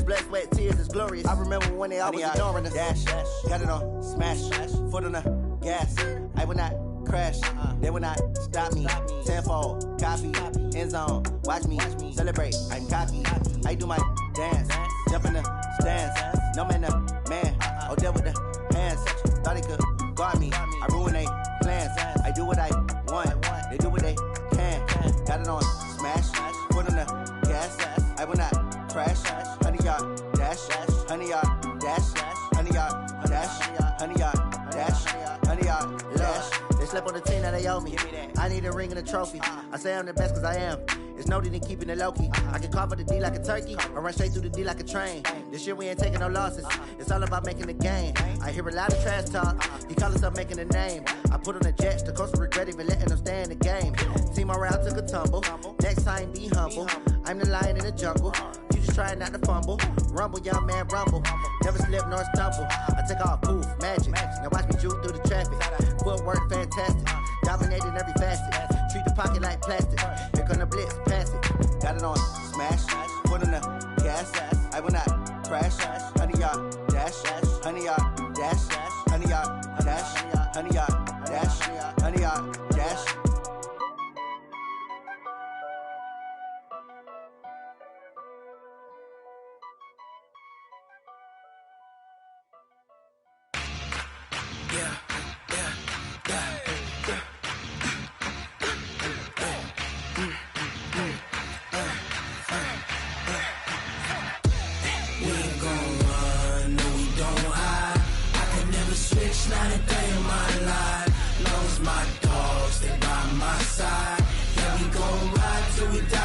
This blood, sweat, tears is glorious. I remember when they always ignoring us. Dash, got it on, smash, foot on the gas. I will not crash, they will not stop me. Tenfold, copy, end zone, watch me celebrate. I'm cocky, I do my dance, jump in the stands. No man, man, oh there with the hands. Thought they could guard me, I ruin they plans. I do what I want, they do what they can. Got it on, smash, foot on the gas. I will not crash, 100-yard dash, 100-yard dash, 100-yard dash, 100-yard dash, 100-yard dash. They slept on the team that they owe me. I need a ring and a trophy. I say I'm the best cause I am. It's noted in keeping it low-key. I can carve for the D like a turkey, or run straight through the D like a train. This year we ain't taking no losses. It's all about making the game. I hear a lot of trash talk. He call himself making a name. I put on the jets, the coach will regret even letting them stay in the game. Team morale took a tumble. Next time be humble. I'm the lion in the jungle. You just trying not to fumble. Rumble, young man, rumble. Never slip nor stumble. I take off, poof, magic. Now watch me juke through the traffic. Footwork fantastic. Dominating every facet. Treat the pocket like plastic. Here come the blitz, pass it. Got it on, smash. Put on the gas. I will not crash. 100-yard dash. 100-yard dash. 100-yard dash. 100-yard dash. 100-yard dash. Not a day in my life. Knows my dogs, they by my side. Yeah, we gon' ride till we die.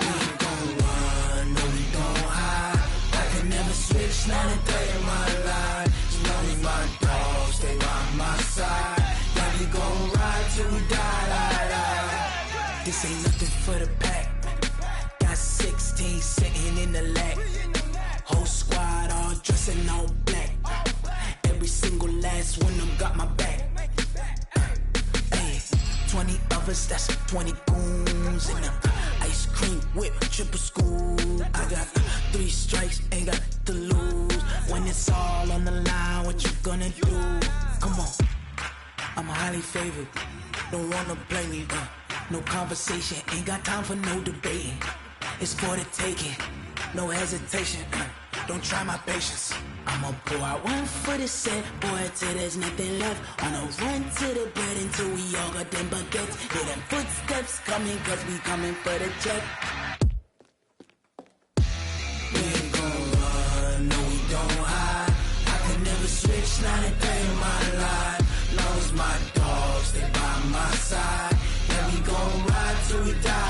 We ain't gon' run, no, we don't hide. I can never switch, not a day in my life. Knows my dogs, they by my side. Yeah, we gon' ride till we die. This ain't nothing for the pack. Got 16 sitting in the lap. Whole squad all dressing all black. Every single last one of them got my back. Hey, 20 of us, that's 20 goons. And ice cream whip, triple school. I got 3 strikes, ain't got to lose. When it's all on the line, what you gonna do? Come on, I'm highly favored. Don't wanna blame me, no conversation, ain't got time for no debating. It's for the taking, no hesitation. Don't try my patience. I'ma pour out one for the set, boy, till there's nothing left. On a run to the bread until we all got them baguettes. Hear them footsteps coming, cause we coming for the check. We ain't gon' run, no, we don't hide. I can never switch, not a day in my life. Knows my dogs, they by my side. Yeah, we gon' ride till we die.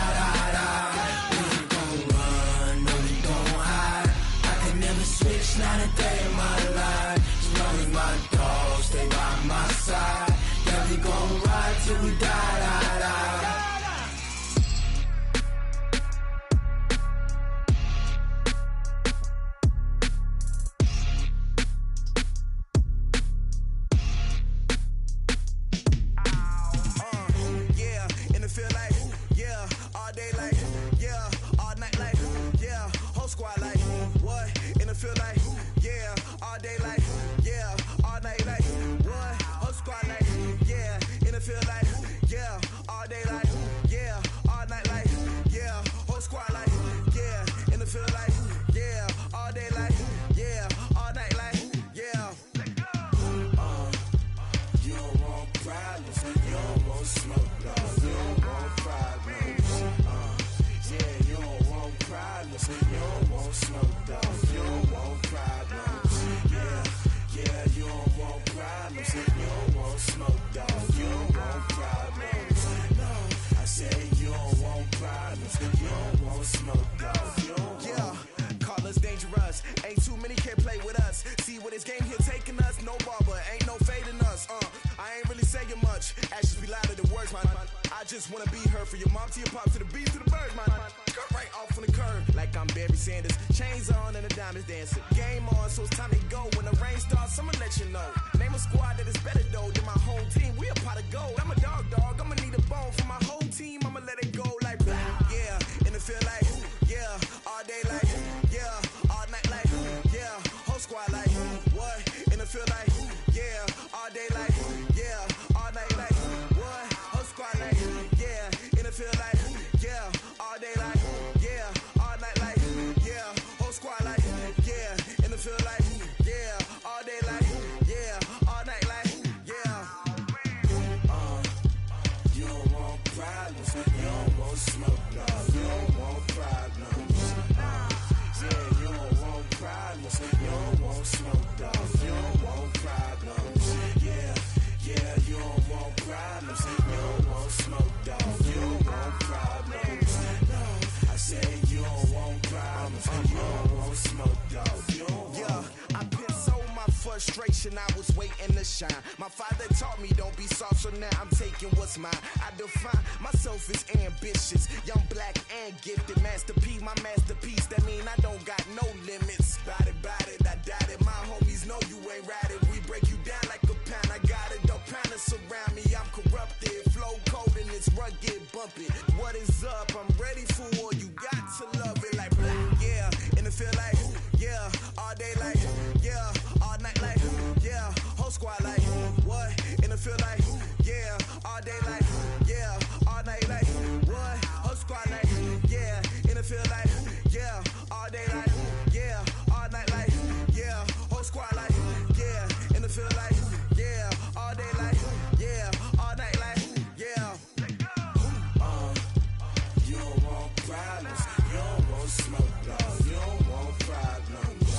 We ain't gon' run, no, we don't hide. I can never switch, not a day in my life. As long as my dogs stay by my side. Yeah, we gon' ride till we die. just wanna be her. From your mom to your pop to the beat to the birds, man. Skirt right off on the curb, like I'm Barry Sanders. Chains on and the diamonds dancing. Game on, so it's time to go. When the rain starts, I'ma let you know. Name a squad that is better though than my whole team. We a pot of gold. I'm a dog, I'ma need a bone for my whole team. I'ma let it go like, yeah. And it feel like, yeah. All day like, yeah. You don't want smoke, dog. You don't want. Yeah, I pissed so my frustration, I was waiting to shine. My father taught me don't be soft, so now I'm taking what's mine. I define myself as ambitious, young, black, and gifted. Master P, my masterpiece, that mean I don't got no limits. Bout it, I doubt it. My homies know you ain't ratted. We break you down like a pound. I got it, don't pound to surround me. I'm corrupted, flow cold and it's rugged, bumpy. What is up? I'm ready for war. You got to love it like black, yeah. And it feel like, yeah, all day like, yeah, all night like, yeah, whole squad like, what? And it feel like, yeah, all day like, yeah, all night like, what? Whole squad like, yeah, and it feel like, yeah, all day like, yeah, all night like, yeah, whole squad like, yeah, and it feel like, yeah, all day like, yeah, all night like, yeah. You don't want problems. You don't want smoke, dog. You don't want problems.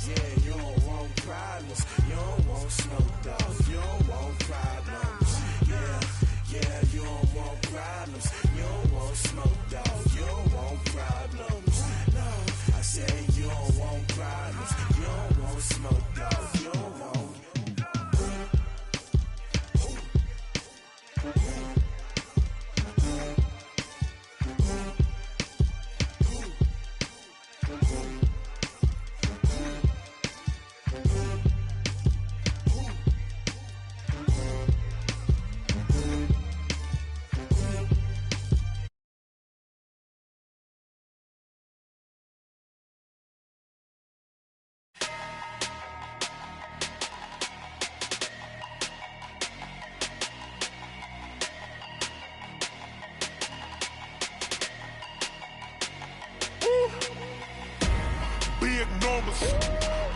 Yeah, you don't want problems. You don't want smoke, dog. You don't want problems. Yeah, you don't want problems. You don't want smoke, dog. You don't want problems. No, I said you don't want problems. You don't want smoke, dog. You don't want.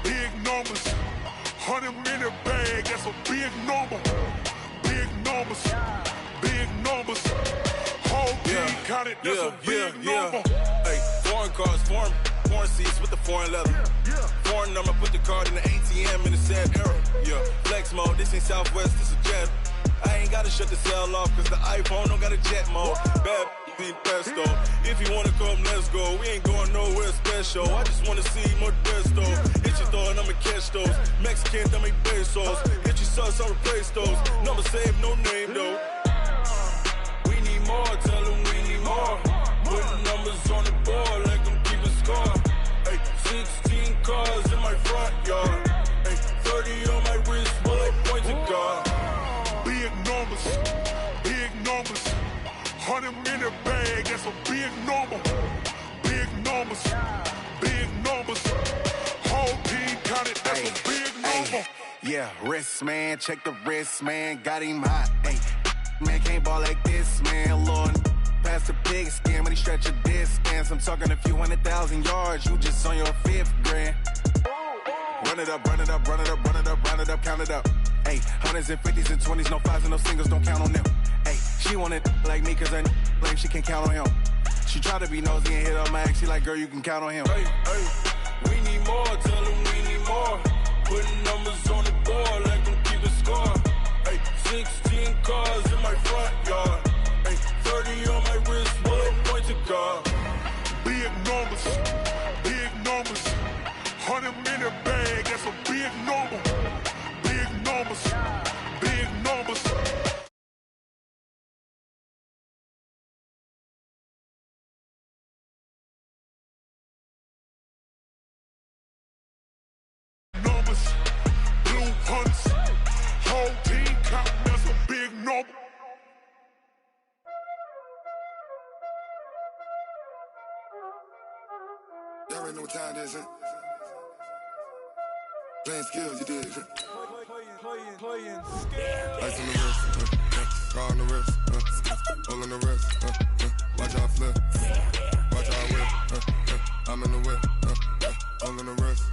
Big numbers, 100-minute bag, that's a big number. Big numbers, whole team counted, that's a big number. Hey, foreign cars, foreign seats with the foreign leather. Foreign number, put the card in the ATM in the sad era. Yeah, flex mode, this ain't Southwest, this a jet. I ain't gotta shut the cell off, cause the iPhone don't got a jet mode. Bad be pesto. If you wanna come, let's go. We ain't going nowhere special. I just wanna see more pesto. Hit your thought, I'ma catch those. Mexican, dame pesos. Hit your sus, I'll replace those. Number saved, no name though. We need more, tell them we need more. Putting numbers on the board like I'm keeping score. Hey, 16 cars in my front yard. Hey, 30 on my wrist, while I point to God. Big numbers, 100-minute bag, that's a big number. Big numbers, whole team counted, that's a big number. Yeah, wrist man, check the wrist man, got him hot. Ay, man can't ball like this, man. Lord, past the pig skin when he stretch a distance. I'm talking a few 100,000 yards, you just on your 5th grand. Run it up, count it up. Ay, hundreds and 50s and 20s, no 5s and no singles, don't count on them. Ay, she want it like me, cause her blame she can't count on him. She try to be nosy and hit up my ex, she like, girl, you can count on him. Hey, we need more, tell them we need more. Putting numbers on the board like I'm keeping score. Hey, 16 cars in my front yard. Hey, 30 on my wrist, while I point to God. Big numbers, 100-minute bag, that's a big number. Big numbers. Blue hunts, whole team counting, that's a big number. Y'all already know what time it is, huh? Playing skills, you did. Playing Ice on the wrist, car on the wrist, all on the wrist, watch how I flip, watch how I whip, I'm in the whip, all on the wrist,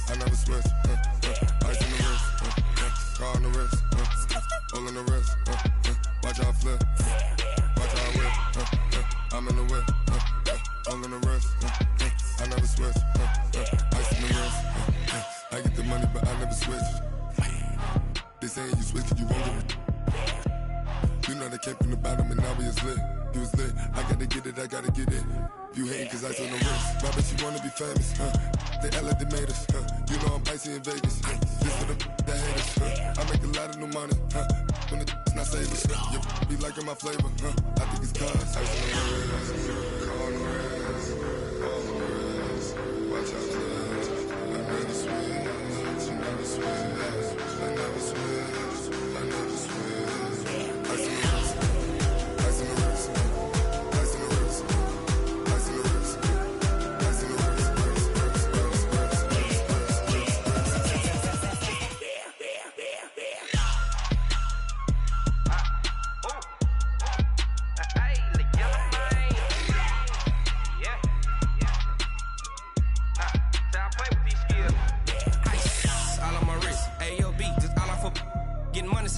I never switch, ice on the wrist, car on the wrist, all on the wrist, watch how I flip, watch how I whip, I'm in the whip, all on the wrist, I never switch, ice on the wrist, I get the money but I never switch. They saying you switch it, you won't get it. You know they came from the bottom and now we is lit. You was lit, I gotta get it, You hating cause ice on the wrist. My bitch, you wanna be famous, They act like they made us, You know I'm icy in Vegas, This for the that hate us, I make a lot of new money, When the not savers, You be liking my flavor, I think it's cause ice on the wrist, on the wrist, on the wrist. Watch out, cuz I never switch, I never switch, I never switch, I never switch. Ice on the wrist, ice on the wrist, ice on the wrist, ice on the wrist, ice on the wrist,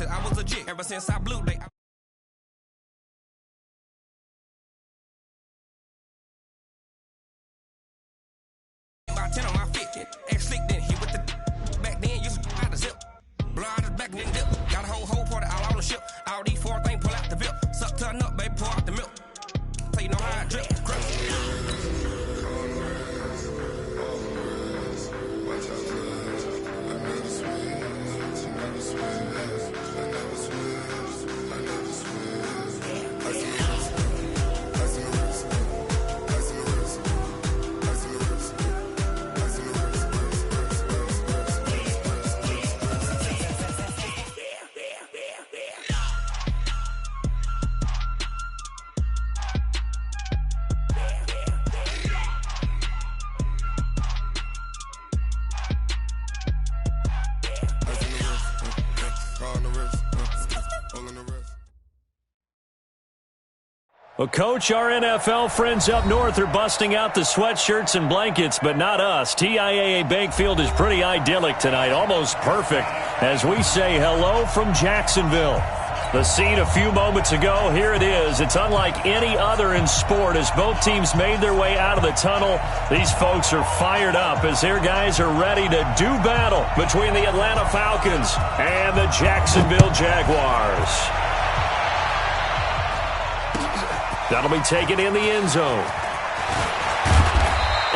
I was legit ever since I blew they about 10 on my fit. Ex-slick then he with the back then used to out the zip. Blow out his back and then dip. Got a whole party all on the ship. All these 4 things pull out the VIP. Suck turn up, baby, pour out the milk. So you know how I drip. Well, Coach, our NFL friends up north are busting out the sweatshirts and blankets, but not us. TIAA Bakefield is pretty idyllic tonight, almost perfect, as we say hello from Jacksonville. The scene a few moments ago, here it is. It's unlike any other in sport as both teams made their way out of the tunnel. These folks are fired up as their guys are ready to do battle between the Atlanta Falcons and the Jacksonville Jaguars. That'll be taken in the end zone.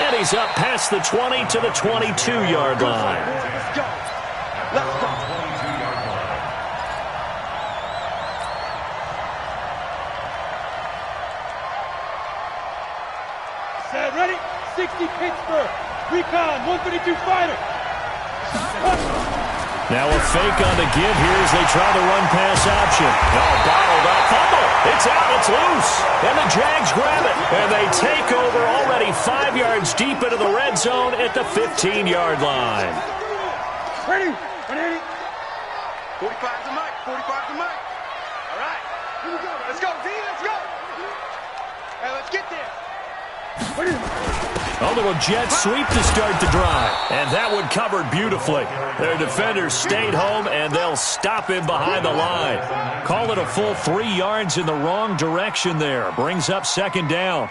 And he's up past the 20 to the 22-yard line. Let's go. Let's go. Set, ready? 60 Pittsburgh. Recon, 132 fighter. Now a fake on the give here as they try the run-pass option. Oh, bottled up. Fumble. It's out. It's loose. And the Jags grab it. And they take over already 5 yards deep into the red zone at the 15-yard line. Ready? Ready? 45 to Mike. 45 to Mike. All right. Here we go. Let's go, D. Let's go. Hey, let's get there. Ready? A little jet sweep to start the drive. And that one covered beautifully. Their defenders stayed home, and they'll stop him behind the line. Call it a full 3 yards in the wrong direction there. Brings up second down.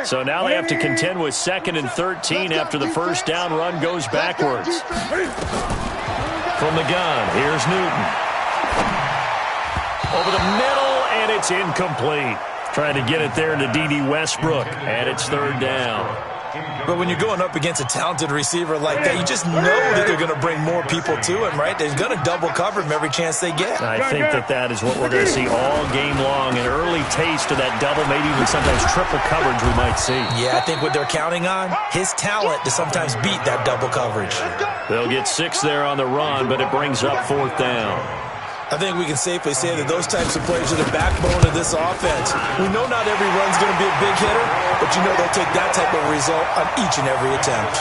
So now they have to contend with 2nd and 13 after the first down run goes backwards. From the gun, here's Newton. Over the middle, and it's incomplete. Trying to get it there to D.D. Westbrook, and it's 3rd down. But when you're going up against a talented receiver like that, you just know that they're going to bring more people to him, right? They're going to double cover him every chance they get. I think that is what we're going to see all game long. An early taste of that double, maybe even sometimes triple coverage we might see. Yeah, I think what they're counting on, his talent to sometimes beat that double coverage. They'll get 6 there on the run, but it brings up 4th down. I think we can safely say that those types of plays are the backbone of this offense. We know not every run's going to be a big hitter, but you know they'll take that type of result on each and every attempt.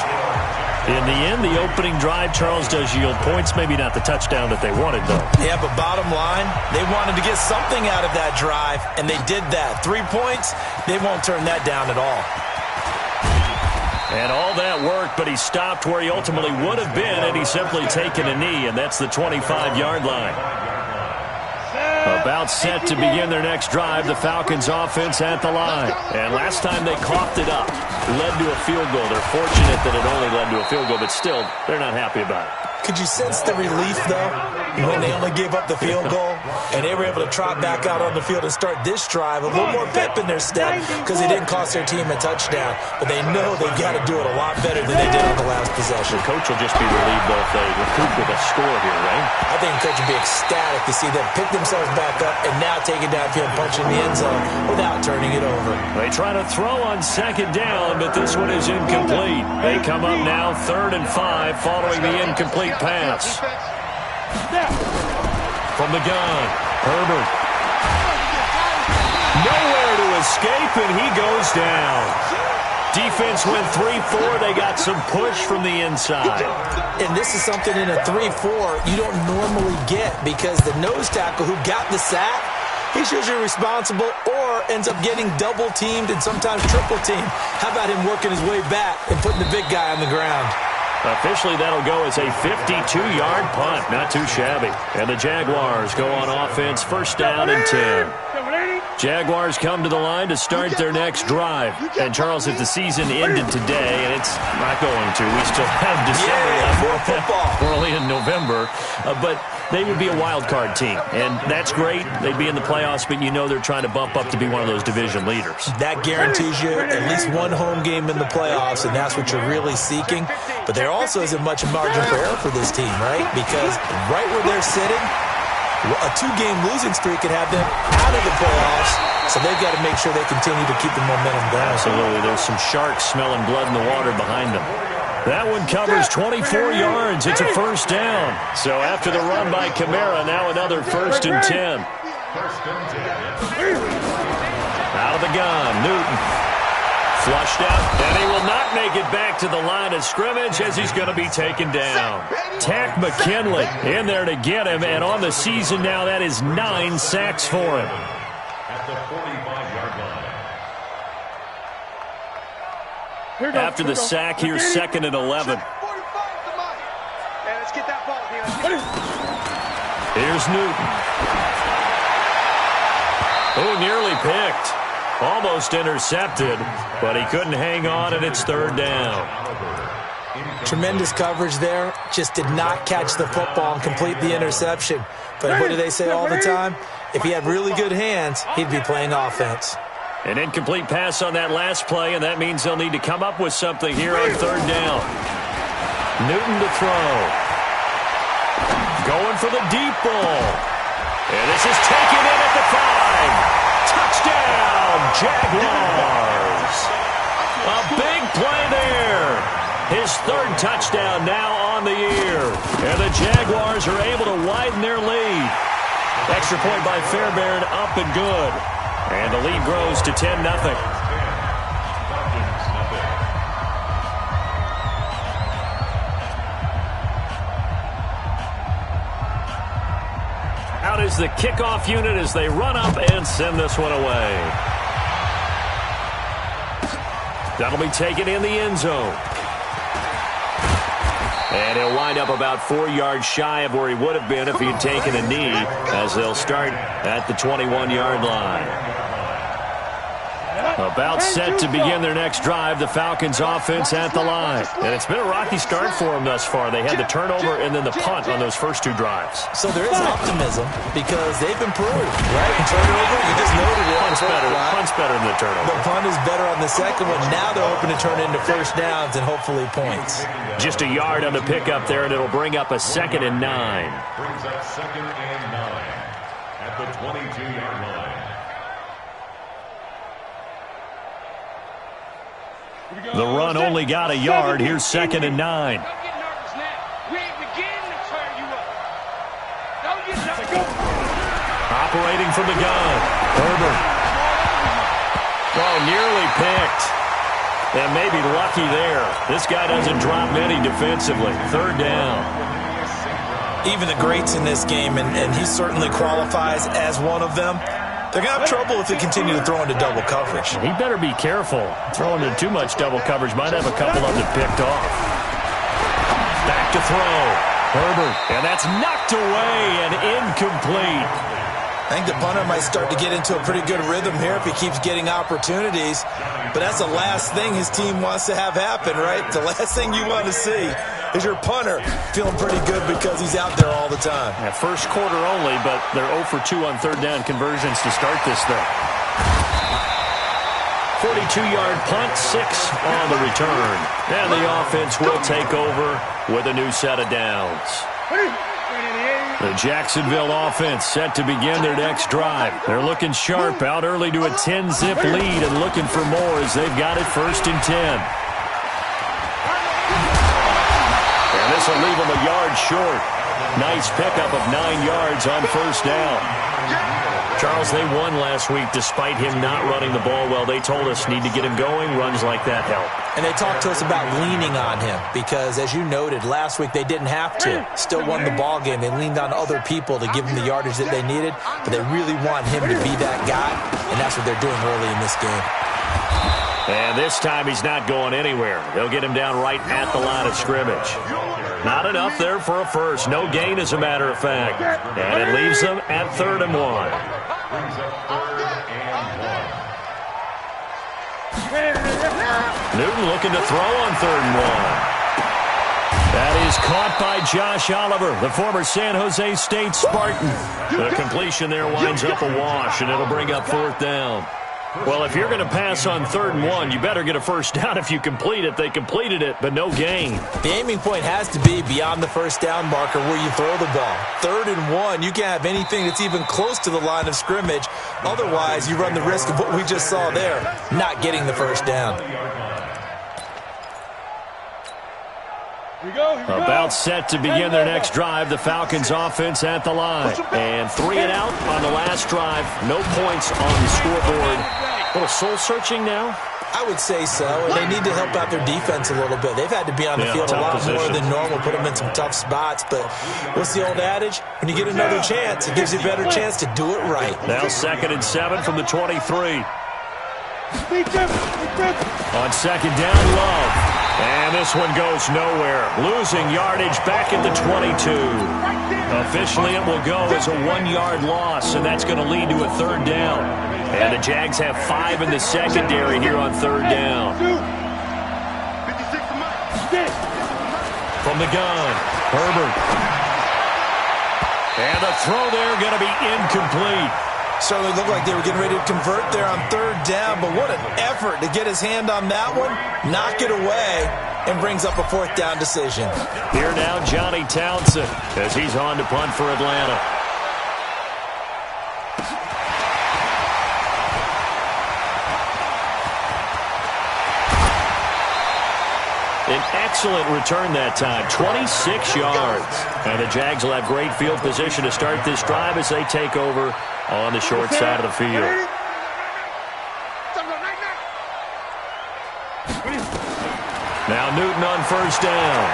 In the end, the opening drive, Charles, does yield points. Maybe not the touchdown that they wanted, though. Yeah, but bottom line, they wanted to get something out of that drive, and they did that. 3 points, they won't turn that down at all. And all that worked, but he stopped where he ultimately would have been, and he's simply taken a knee, and that's the 25-yard line. About set to begin their next drive, the Falcons offense at the line. And last time they coughed it up, led to a field goal. They're fortunate that it only led to a field goal, but still, they're not happy about it. Could you sense the relief, though, when they only gave up the field goal and they were able to trot back out on the field and start this drive a little more pep in their step because they didn't cost their team a touchdown, but they know they've got to do it a lot better than they did on the last possession. The coach will just be relieved, though, if they recoup with a score here, right? I think the coach would be ecstatic to see them pick themselves back up and now take it downfield, punch in the end zone without turning it over. They try to throw on second down, but this one is incomplete. They come up now 3rd and 5 following the incomplete pass. From the gun, Herbert. Nowhere to escape, and he goes down. Defense went 3-4. They got some push from the inside. And this is something in a 3-4 you don't normally get because the nose tackle who got the sack, he's usually responsible or ends up getting double-teamed and sometimes triple-teamed. How about him working his way back and putting the big guy on the ground? Officially, that'll go as a 52-yard punt. Not too shabby. And the Jaguars go on offense, 1st down and 10. Jaguars come to the line to start their next drive. And, Charles, if the season ended today, and it's not going to, we still have December left. More football. Early in November. But they would be a wild card team. And that's great. They'd be in the playoffs, but you know they're trying to bump up to be one of those division leaders. That guarantees you at least one home game in the playoffs, and that's what you're really seeking. But there also isn't much margin for error for this team, right? Because right where they're sitting, a 2-game losing streak could have them out of the playoffs, so they've got to make sure they continue to keep the momentum going. Absolutely. There's some sharks smelling blood in the water behind them. That one covers 24 yards. It's a 1st down. So after the run by Kamara, now another 1st and 10. Out of the gun, Newton. Flushed out, and he will not make it back to the line of scrimmage as he's going to be taken down. Tack McKinley in there to get him, and on the season now, that is 9 sacks for him. At the 45-yard line. After the sack, here's 2nd and 11. Let's get that ball. Here's Newton. Oh, nearly picked. Almost intercepted, but he couldn't hang on, and it's 3rd down. Tremendous coverage there. Just did not catch the football and complete the interception. But what do they say all the time? If he had really good hands, he'd be playing offense. An incomplete pass on that last play, and that means they'll need to come up with something here on 3rd down. Newton to throw. Going for the deep ball. And this is taken in at the 5. Touchdown, Jaguars. A big play there. His 3rd touchdown now on the year. And the Jaguars are able to widen their lead. Extra point by Fairbairn, up and good. And the lead grows to 10-0. Out is the kickoff unit as they run up and send this one away. That'll be taken in the end zone. And he'll wind up about 4 yards shy of where he would have been if he had taken a knee, as they'll start at the 21-yard line. About set to begin their next drive, the Falcons offense at the line. And it's been a rocky start for them thus far. They had the turnover and then the punt on those first 2 drives. So there is optimism because they've improved, right? Turnover, you just noted it. Punt's better than the turnover. The punt is better on the second one. Now they're hoping to turn it into 1st downs and hopefully points. Just a yard on the pickup there, and it'll bring up a 2nd and 9. Brings up 2nd and 9 at the 22-yard line. The run only got a yard. Here's 2nd and 9. Don't get nervous now. We ain't beginning to turn you up. Don't get nervous. Operating from the gun. Herbert. Oh, nearly picked. And maybe lucky there. This guy doesn't drop many defensively. 3rd down. Even the greats in this game, and he certainly qualifies as one of them, they're going to have trouble if they continue to throw into double coverage. He better be careful. Throwing into too much double coverage might have a couple of them picked off. Back to throw. Herbert. And that's knocked away and incomplete. I think the punter might start to get into a pretty good rhythm here if he keeps getting opportunities. But that's the last thing his team wants to have happen, right? The last thing you want to see is your punter feeling pretty good because he's out there all the time. Yeah, first quarter only, but they're 0 for 2 on third down conversions to start this thing. 42-yard punt, 6 on the return. And the offense will take over with a new set of downs. The Jacksonville offense set to begin their next drive. They're looking sharp, out early to a 10-zip lead and looking for more as they've got it 1st and 10. And this will leave them a yard short. Nice pickup of 9 yards on 1st down. Charles, they won last week despite him not running the ball well. They told us need to get him going. Runs like that help. And they talked to us about leaning on him because, as you noted, last week they didn't have to. Still won the ball game. They leaned on other people to give them the yardage that they needed, but they really want him to be that guy, and that's what they're doing early in this game. And this time he's not going anywhere. They'll get him down right at the line of scrimmage. Not enough there for a first. No gain, as a matter of fact. And it leaves them at 3rd and 1. Newton looking to throw on 3rd and 1. That is caught by Josh Oliver, the former San Jose State Spartan. The completion there winds up a wash, and it'll bring up 4th down. Well, if you're going to pass on 3rd and 1, you better get a first down if you complete it. They completed it, but no gain. The aiming point has to be beyond the 1st down marker where you throw the ball. 3rd and 1, you can't have anything that's even close to the line of scrimmage. Otherwise, you run the risk of what we just saw there, not getting the 1st down. About set to begin their next drive. The Falcons offense at the line. And 3 and out on the last drive. No points on the scoreboard. A little soul-searching now? I would say so, and they need to help out their defense a little bit. They've had to be on the field a lot more than normal, put them in some tough spots. But what's the old adage? When you get another chance, it gives you a better chance to do it right. Now 2nd and 7 from the 23. On 2nd down, Love. And this one goes nowhere. Losing yardage back at the 22. Officially, it will go as a 1-yard loss, and that's going to lead to a 3rd down. And the Jags have 5 in the secondary here on 3rd down. From the gun, Herbert. And the throw there going to be incomplete. Certainly looked like they were getting ready to convert there on 3rd down, but what an effort to get his hand on that one, knock it away, and brings up a 4th down decision. Here now, Johnny Townsend, as he's on to punt for Atlanta. An excellent return that time, 26 yards. And the Jags will have great field position to start this drive as they take over on the short side of the field. Now Newton on 1st down.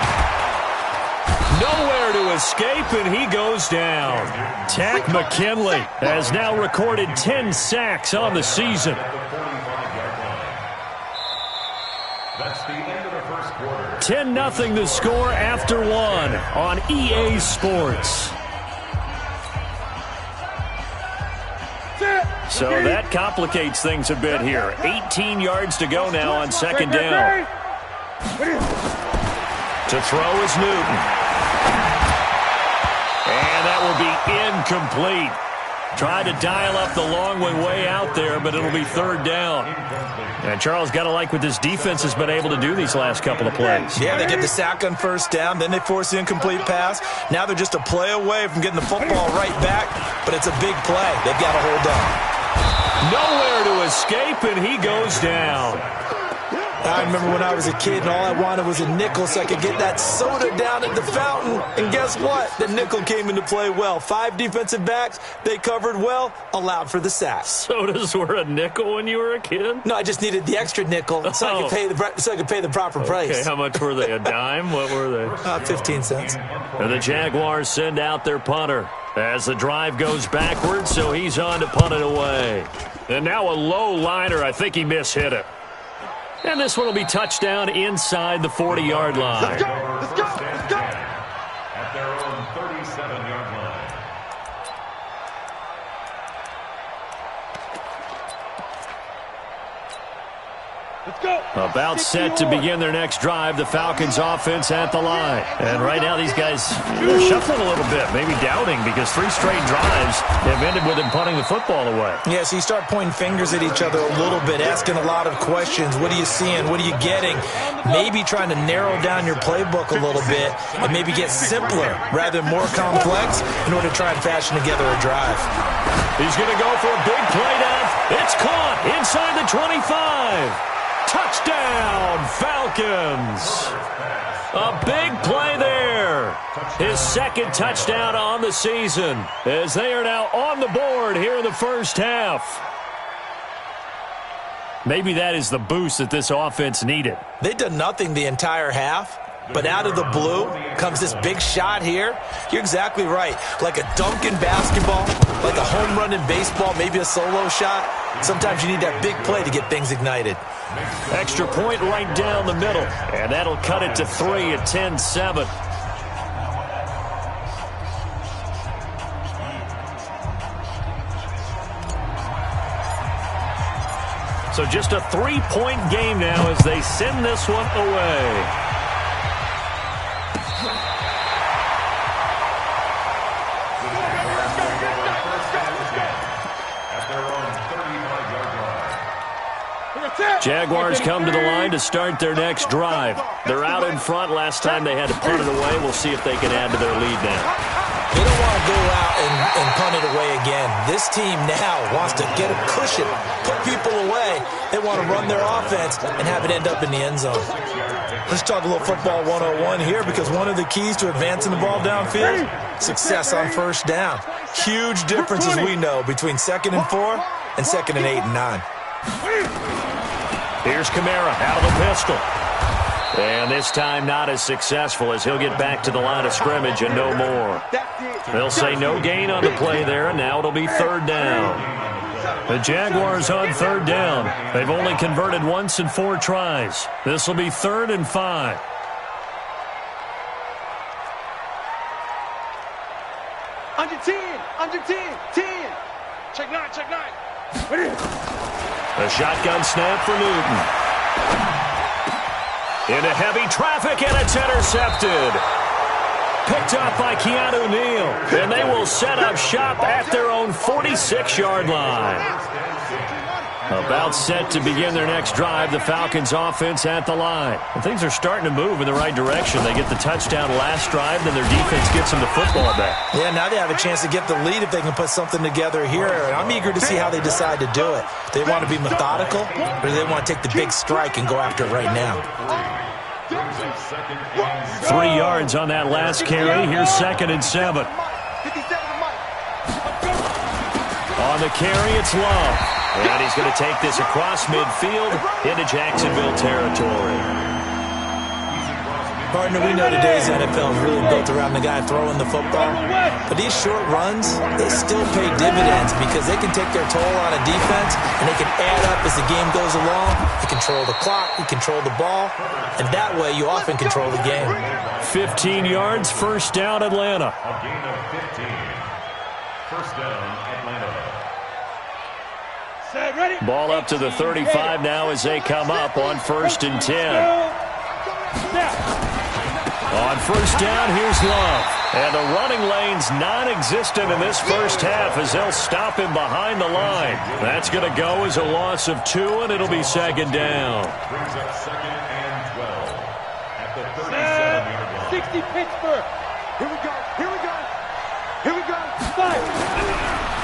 Nowhere to escape, and he goes down. Tack McKinley has now recorded 10 sacks on the season. That's the end of the first quarter. 10-0 the score after 1 on EA Sports. So that complicates things a bit here. 18 yards to go now on 2nd down. To throw is Newton. And that will be incomplete. Tried to dial up the long one way out there, but it'll be 3rd down. And Charles, got to like what this defense has been able to do these last couple of plays. Yeah, they get the sack on 1st down, then they force the incomplete pass. Now they're just a play away from getting the football right back, but it's a big play. They've got to hold on. Nowhere to escape, and he goes down. I remember when I was a kid and all I wanted was a nickel so I could get that soda down at the fountain. And guess what? The nickel came into play well. 5 defensive backs, they covered well, allowed for the sack. Sodas were a nickel when you were a kid? No, I just needed the extra nickel so I could pay the proper price. Okay, how much were they? A dime? What were they? 15 cents. And the Jaguars send out their punter as the drive goes backwards, so he's on to punt it away. And now a low liner. I think he mishit it. And this one will be touchdown inside the 40-yard line. Let's go! Let's go! Let's go! At their own 37-yard About set to begin their next drive, the Falcons offense at the line. And right now these guys are shuffling a little bit, maybe doubting, because 3 straight drives have ended with them punting the football away. Yeah, so you start pointing fingers at each other a little bit, asking a lot of questions. What are you seeing? What are you getting? Maybe trying to narrow down your playbook a little bit and maybe get simpler rather than more complex in order to try and fashion together a drive. He's going to go for a big play down. It's caught inside the 25. Touchdown, Falcons. A big play there. His second touchdown on the season as they are now on the board here in the first half. Maybe that is the boost that this offense needed. They've done nothing the entire half, but out of the blue comes this big shot here. You're exactly right. Like a dunk in basketball, like a home run in baseball, maybe a solo shot. Sometimes you need that big play to get things ignited. Extra point right down the middle, and that'll cut it to 3 at 10-7. So just a 3-point game now as they send this one away. Jaguars come to the line to start their next drive. They're out in front. Last time they had to punt it away. We'll see if they can add to their lead now. They don't want to go out and punt it away again. This team now wants to get a cushion, put people away. They want to run their offense and have it end up in the end zone. Let's talk a little football 101 here, because one of the keys to advancing the ball downfield, success on first down. Huge difference, as we know, between 2nd and 4 and 2nd and 8 and 9. Here's Kamara out of the pistol. And this time not as successful, as he'll get back to the line of scrimmage and no more. They'll say no gain on the play there, and now it'll be 3rd down. The Jaguars on 3rd down. They've only converted once in 4 tries. This will be 3rd and 5. Under 10. Check 9. Ready? A shotgun snap for Newton. Into heavy traffic, and it's intercepted. Picked up by Keanu Neal. And they will set up shop at their own 46-yard line. About set to begin their next drive, the Falcons offense at the line. And things are starting to move in the right direction. They get the touchdown last drive, then their defense gets them the football back. Yeah, now they have a chance to get the lead if they can put something together here. And I'm eager to see how they decide to do it. Do they want to be methodical, or do they want to take the big strike and go after it right now? 3 yards on that last carry. Here's 2nd and 7. On the carry, it's Love. And he's going to take this across midfield into Jacksonville territory. Partner, we know today's NFL is really built around the guy throwing the football. But these short runs, they still pay dividends because they can take their toll on a defense, and they can add up as the game goes along. You control the clock, you control the ball, and that way you often control the game. 15 yards, 1st down, Atlanta. A gain of 15. 1st down, Atlanta. Ball up to the 35 now as they come up on 1st and 10. On 1st down, here's Love. And the running lane's non-existent in this first half as they'll stop him behind the line. That's going to go as a loss of 2, and it'll be 2nd down. Brings up 2nd and 12 at the 37-yard line. 60 Pittsburgh. Here we go. Fight.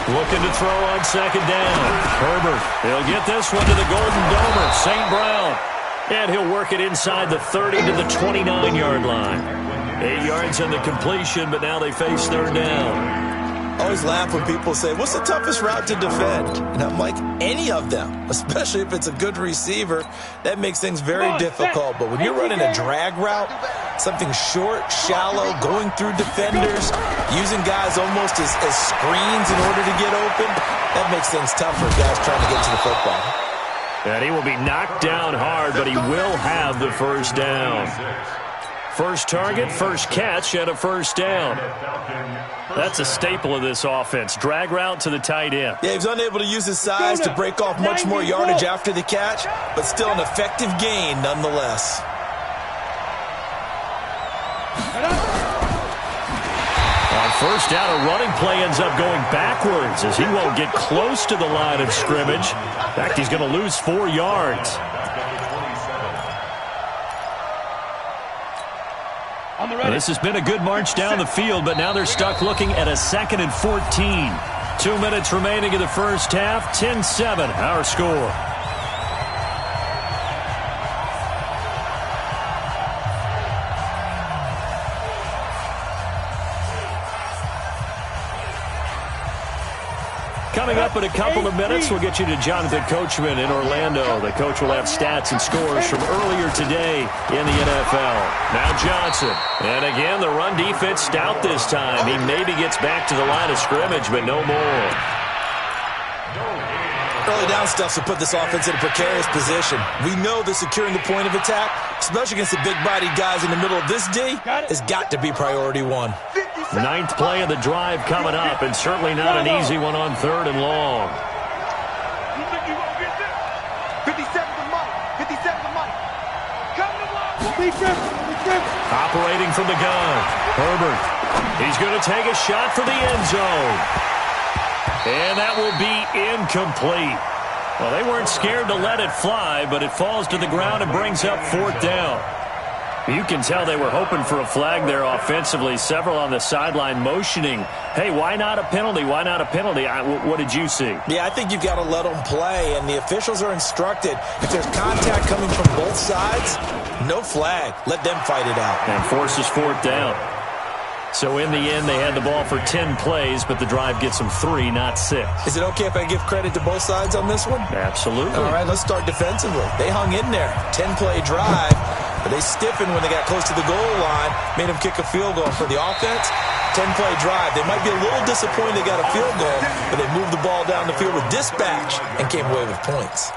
Looking to throw on 2nd down. Herbert, he'll get this one to the Golden Domer, St. Brown. And he'll work it inside the 30 to the 29-yard line. 8 yards on the completion, but now they face 3rd down. I always laugh when people say, what's the toughest route to defend? And I'm like, any of them, especially if it's a good receiver. That makes things very difficult. But when you're running a drag route, something short, shallow, going through defenders, using guys almost as screens in order to get open, that makes things tough for guys trying to get to the football. And he will be knocked down hard, but he will have the 1st down. First target, first catch, and a first down. That's a staple of this offense. Drag route to the tight end. Yeah, he was unable to use his size to break off much more yardage after the catch, but still an effective gain nonetheless. On first down, a running play ends up going backwards as he won't get close to the line of scrimmage. In fact, he's going to lose 4 yards. This has been a good march down the field, but now they're stuck looking at a 2nd and 14. 2 minutes remaining in the first half. 10-7, our score. Coming up in a couple of minutes, we'll get you to Jonathan Coachman in Orlando. The coach will have stats and scores from earlier today in the NFL. Now Johnson. And again, the run defense stout this time. He maybe gets back to the line of scrimmage, but no more. Early down stuff to put this offense in a precarious position. We know that securing the point of attack, especially against the big-bodied guys in the middle of this D, has got to be priority 1. 9th play of the drive coming up, and certainly not an easy one on 3rd and long. 57 to Mike. 57 to Mike. Come to Operating from the gun. Herbert. He's going to take a shot for the end zone. And that will be incomplete. Well, they weren't scared to let it fly, but it falls to the ground and brings up 4th down. You can tell they were hoping for a flag there offensively. Several on the sideline motioning, hey, why not a penalty? Why not a penalty? What did you see? Yeah, I think you've got to let them play, and the officials are instructed. If there's contact coming from both sides, no flag. Let them fight it out. And forces 4th down. So in the end, they had the ball for 10 plays, but the drive gets them 3, not 6. Is it okay if I give credit to both sides on this one? Absolutely. All right, let's start defensively. They hung in there. 10-play drive, but they stiffened when they got close to the goal line, made them kick a field goal. For the offense, 10-play drive. They might be a little disappointed they got a field goal, but they moved the ball down the field with dispatch and came away with points.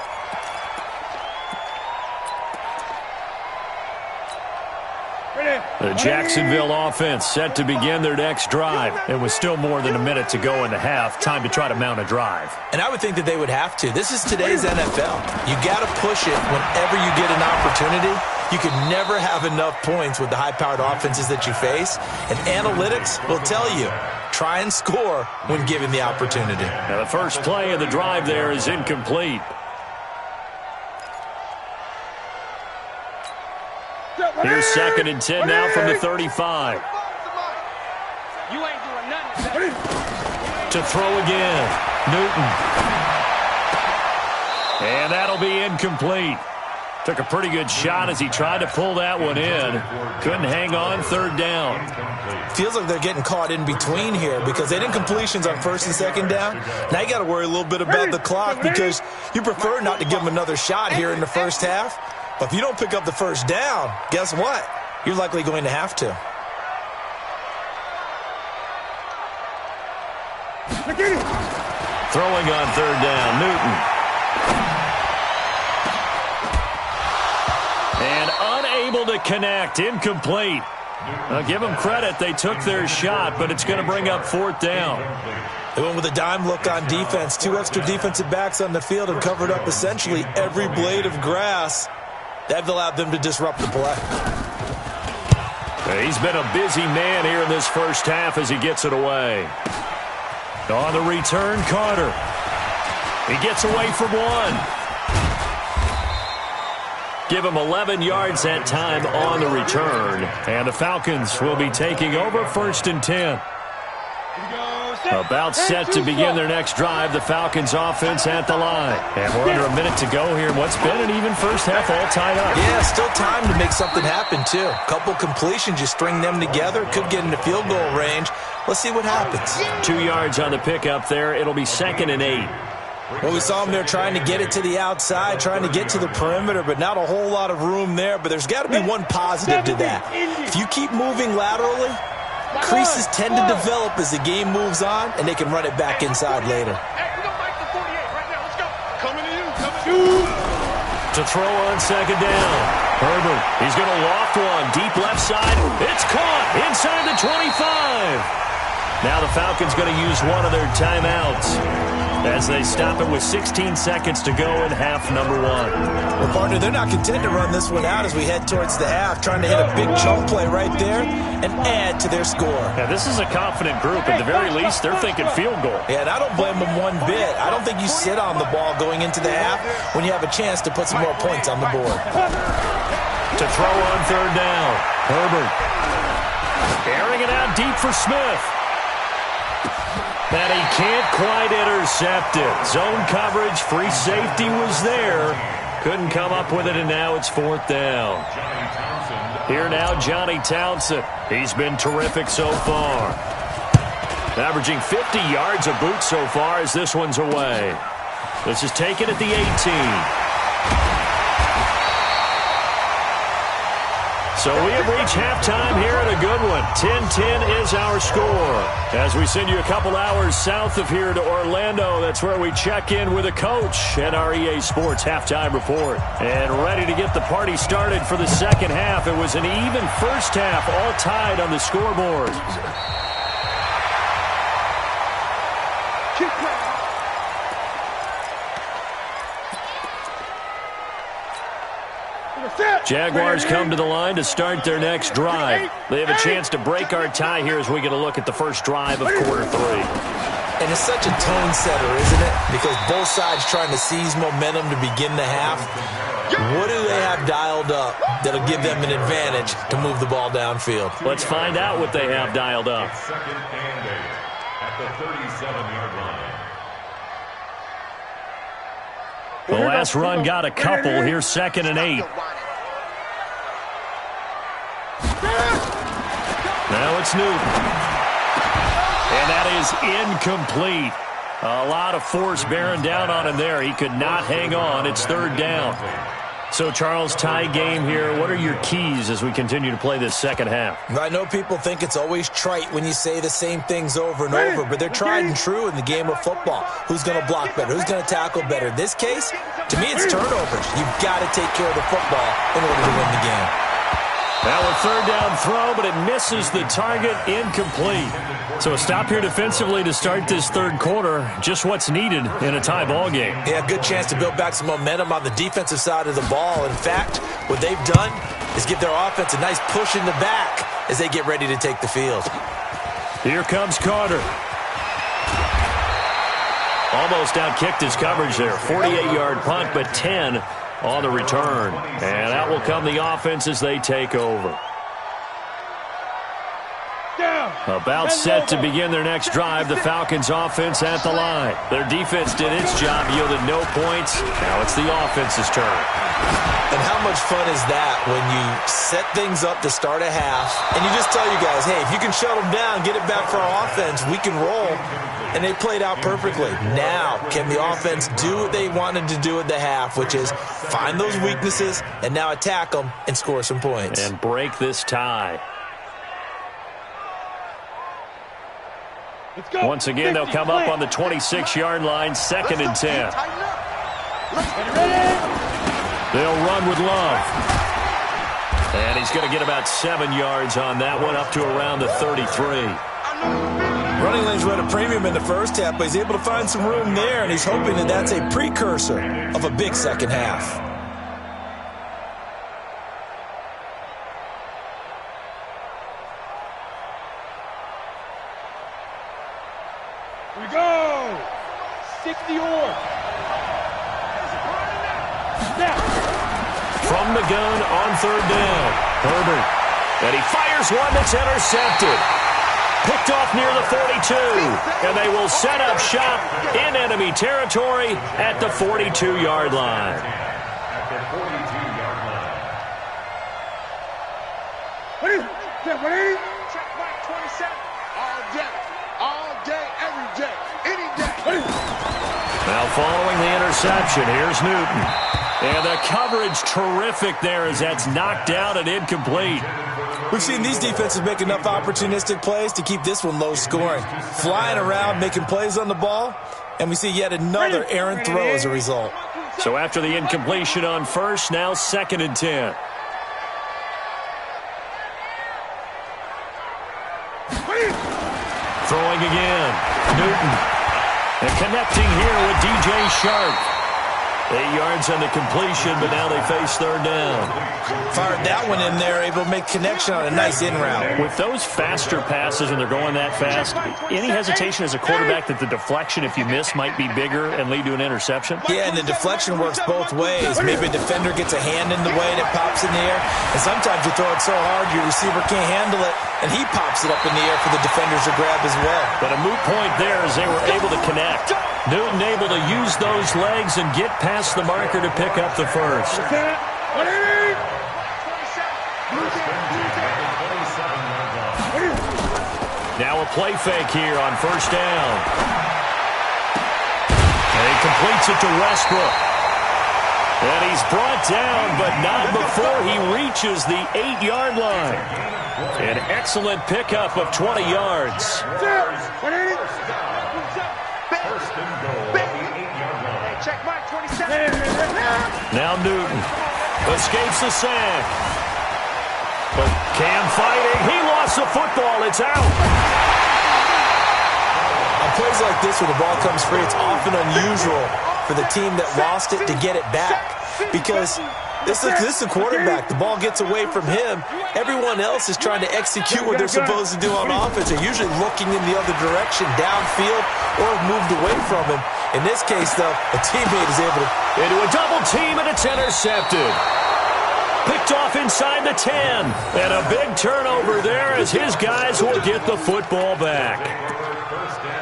The Jacksonville offense set to begin their next drive. It was still more than a minute to go in the half. Time to try to mount a drive. And I would think that they would have to. This is today's NFL. You got to push it whenever you get an opportunity. You can never have enough points with the high-powered offenses that you face. And analytics will tell you, try and score when given the opportunity. Now the first play of the drive there is incomplete. Here's 2nd and 10 now from the 35. You ain't doing nothing. To throw again. Newton. And that'll be incomplete. Took a pretty good shot as he tried to pull that one in. Couldn't hang on. 3rd down. Feels like they're getting caught in between here because they didn't completions on 1st and 2nd down. Now you got to worry a little bit about the clock because you prefer not to give them another shot here in the first half. But if you don't pick up the first down, guess what? You're likely going to have to. Throwing on 3rd down, Newton. And unable to connect, incomplete. I'll give them credit, they took their shot, but it's going to bring up 4th down. They went with a dime look on defense. 2 extra defensive backs on the field and covered up essentially every blade of grass. That allowed them to disrupt the play. He's been a busy man here in this first half as he gets it away. On the return, Carter. He gets away from 1. Give him 11 yards that time on the return. And the Falcons will be taking over 1st and 10. About set to begin their next drive. The Falcons offense at the line. And we're under a minute to go here in what's been an even first half, all tied up. Yeah, still time to make something happen, too. A couple completions, you string them together. Could get into field goal range. Let's see what happens. 2 yards on the pickup there. It'll be 2nd and 8. Well, we saw them there trying to get it to the outside, trying to get to the perimeter, but not a whole lot of room there. But there's got to be one positive to that. If you keep moving laterally, creases tend to develop as the game moves on, and they can run it back inside later. To throw on 2nd down. Herbert, he's going to loft one. Deep left side. It's caught inside the 25. Now the Falcons going to use one of their timeouts as they stop it with 16 seconds to go in half number one. Well, partner, they're not content to run this one out as we head towards the half, trying to hit a big chunk play right there and add to their score. Yeah, this is a confident group. At the very least, they're thinking field goal. Yeah, and I don't blame them one bit. I don't think you sit on the ball going into the half when you have a chance to put some more points on the board. To throw on third down, Herbert. Airing it out deep for Smith. And he can't quite intercept it. Zone coverage, free safety was there. Couldn't come up with it, and now it's fourth down. Here now, Johnny Townsend. He's been terrific so far. Averaging 50 yards a boot so far as this one's away. This is taken at the 18. So we have reached halftime here at a good one. 10-10 is our score. As we send you a couple hours south of here to Orlando, that's where we check in with a coach at our EA Sports halftime report. And ready to get the party started for the second half. It was an even first half, all tied on the scoreboard. Jaguars come to the line to start their next drive. They have a chance to break our tie here as we get a look at the first drive of quarter three. And it's such a tone setter, isn't it? Because both sides trying to seize momentum to begin the half. What do they have dialed up that'll give them an advantage to move the ball downfield? Let's find out what they have dialed up. Second and 8 at the 37-yard line. The last run got a couple. Here's second and 8. Now it's Newton. And that is incomplete. A lot of force bearing down on him there. He could not hang on. It's third down. So, Charles, tie game here. What are your keys as we continue to play this second half? I know people think it's always trite when you say the same things over and over, but they're tried and true in the game of football. Who's going to block better? Who's going to tackle better? In this case, to me, it's turnovers. You've got to take care of the football in order to win the game. Now a third down throw, but it misses the target, incomplete. So a stop here defensively to start this third quarter. Just what's needed in a tie ball game. Yeah, good chance to build back some momentum on the defensive side of the ball. In fact, what they've done is give their offense a nice push in the back as they get ready to take the field. Here comes Carter. Almost outkicked his coverage there. 48-yard punt, but 10 on the return. And out will come the offense as they take over. About set to begin their next drive. The Falcons offense at the line. Their defense did its job, yielded no points. Now it's the offense's turn. And how much fun is that when you set things up to start a half and you just tell you guys, hey, if you can shut them down, get it back for our offense, we can roll. And they played out perfectly. Now, can the offense do what they wanted to do at the half, which is find those weaknesses and now attack them and score some points. And break this tie. Once again, they'll come up on the 26-yard line, second and 10. They'll run with Love. And he's going to get about 7 yards on that one, up to around the 33. Running lanes were at a premium in the first half, but he's able to find some room there, and he's hoping that that's a precursor of a big second half. Here we go! 60 or. Now. From the gun on third down, Herbert. And he fires one that's intercepted. Picked off near the 42, and they will set up shop in enemy territory at the 42-yard line. At the 42-yard line. Ready? Check back 27. All day, every day, any day. Now following the interception, here's Newton. And the coverage terrific there as that's knocked down and incomplete. We've seen these defenses make enough opportunistic plays to keep this one low scoring. Flying around, making plays on the ball, and we see yet another errant throw as a result. So after the incompletion on first, now second and 10. again. Newton. And connecting here with DJ Sharp. 8 yards on the completion, but now they face third down. Fired that one in there, able to make connection on a nice in route. With those faster passes and they're going that fast, any hesitation as a quarterback that the deflection, if you miss, might be bigger and lead to an interception? Yeah, and the deflection works both ways. Maybe a defender gets a hand in the way and it pops in the air. And sometimes you throw it so hard your receiver can't handle it, and he pops it up in the air for the defenders to grab as well. But a moot point there as they were able to connect. Newton able to use those legs and get past the marker to pick up the first. Now a play fake here on first down. And he completes it to Westbrook. And he's brought down, but not before he reaches the 8-yard line. An excellent pickup of 20 yards. Now Newton escapes the sack. But Cam fighting. He lost the football. It's out. On plays like this where the ball comes free, it's often unusual for the team that lost it to get it back. Because this is a quarterback. The ball gets away from him. Everyone else is trying to execute what they're supposed to do on offense. They're usually looking in the other direction, downfield, or have moved away from him. In this case, though, a teammate is able to... Into a double team, and it's intercepted. Picked off inside the 10. And a big turnover there as his guys will get the football back.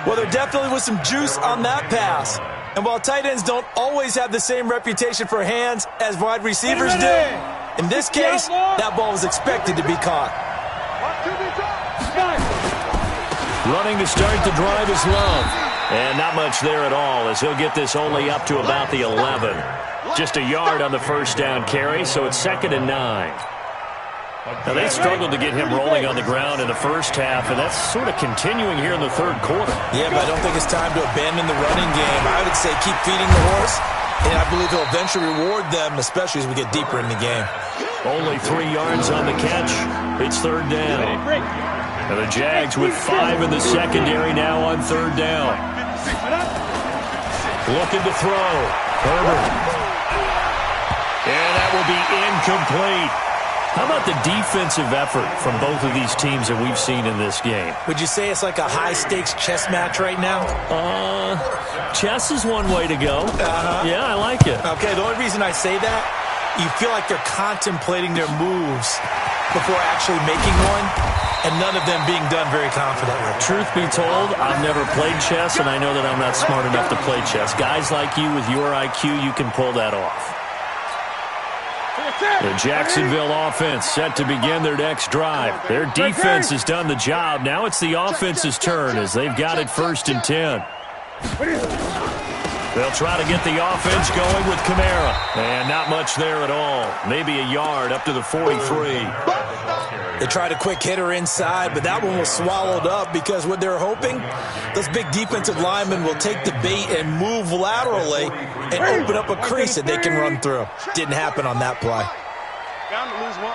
Well, there definitely was some juice on that pass. And while tight ends don't always have the same reputation for hands as wide receivers do, in this case, that ball was expected to be caught. Running to start the drive is Love. And not much there at all as he'll get this only up to about the 11. Just a yard on the first down carry, so it's 2nd and 9. Now, they struggled to get him rolling on the ground in the first half, and that's sort of continuing here in the third quarter. Yeah, but I don't think it's time to abandon the running game. I would say keep feeding the horse, and I believe he'll eventually reward them, especially as we get deeper in the game. Only 3 yards on the catch. It's third down. And the Jags with 5 in the secondary now on third down. Looking to throw. Herbert. And that will be incomplete. How about the defensive effort from both of these teams that we've seen in this game? Would you say it's like a high-stakes chess match right now? Chess is one way to go. Yeah, I like it. Okay, the only reason I say that, you feel like they're contemplating their moves before actually making one, and none of them being done very confidently. Truth be told, I've never played chess, and I know that I'm not smart enough to play chess. Guys like you with your IQ, you can pull that off. The Jacksonville offense set to begin their next drive. Their defense has done the job. Now it's the offense's turn as they've got it 1st and 10. They'll try to get the offense going with Kamara. And not much there at all. Maybe a yard up to the 43. They tried a quick hitter inside, but that one was swallowed up because what they're hoping, those big defensive linemen will take the bait and move laterally and open up a crease that they can run through. Didn't happen on that play. Down to lose 1.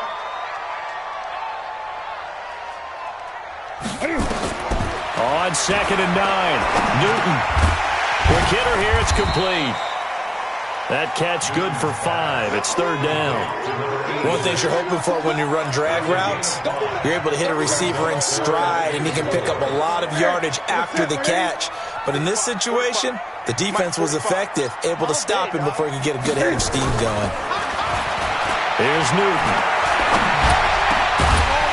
On 2nd and 9, Newton. Quick hitter here, it's complete. That catch good for 5. It's third down. One thing you're hoping for when you run drag routes, you're able to hit a receiver in stride, and he can pick up a lot of yardage after the catch. But in this situation, the defense was effective, able to stop him before he could get a good head of steam going. Here's Newton.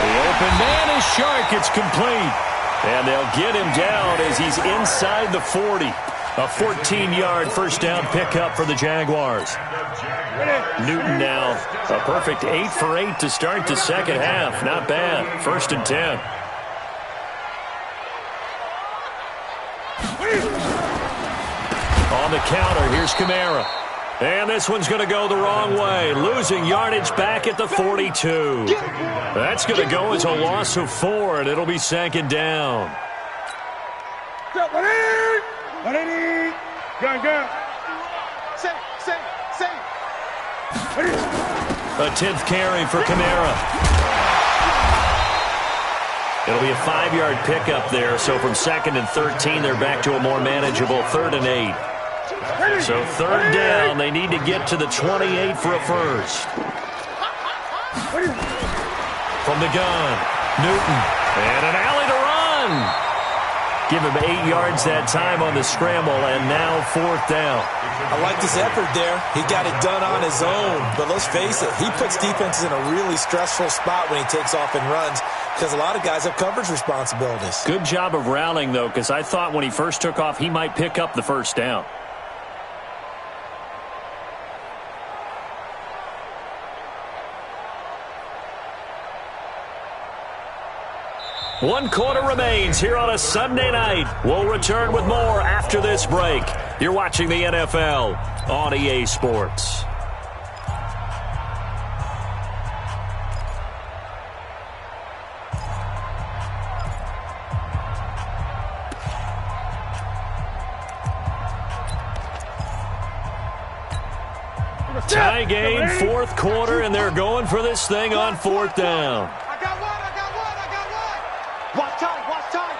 The open man is Shark. It's complete. And they'll get him down as he's inside the 40. A 14-yard first down pickup for the Jaguars. Newton now a perfect 8 for 8 to start the second half. Not bad. 1st and 10. On the counter, here's Kamara. And this one's going to go the wrong way. Losing yardage back at the 42. That's going to go as a loss of 4, and it'll be 2nd down. Gun. A 10th carry for Kamara. It'll be a 5-yard pickup there. So from 2nd and 13, they're back to a more manageable 3rd and 8. So 3rd down, they need to get to the 28 for a first. From the gun, Newton, and an alley to run. Give him 8 yards that time on the scramble, and now 4th down. I like his effort there. He got it done on his own. But let's face it, he puts defenses in a really stressful spot when he takes off and runs because a lot of guys have coverage responsibilities. Good job of rallying, though, because I thought when he first took off, he might pick up the first down. One quarter remains here on a Sunday night. We'll return with more after this break. You're watching the NFL on EA Sports. Tie game, 4th quarter, and they're going for this thing on 4th down. Watch time.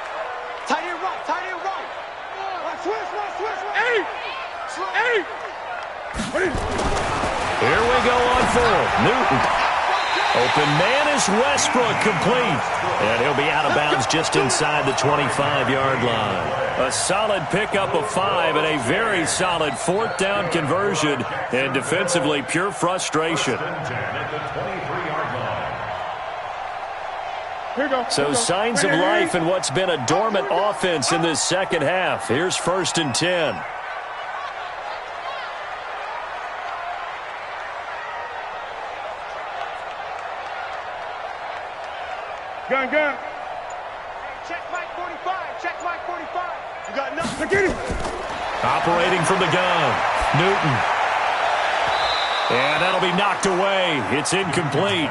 Tight end right. Switch. Hey! Here we go on 4th. Newton. Open man is Westbrook, complete. And he'll be out of bounds just inside the 25-yard line. A solid pickup of 5 and a very solid 4th down conversion. And defensively, pure frustration. So signs of life in what's been a dormant offense in this second half. Here's 1st and 10. Gun. Check Mike 45. You got nothing. Get him. Operating from the gun. Newton. And that'll be knocked away. It's incomplete.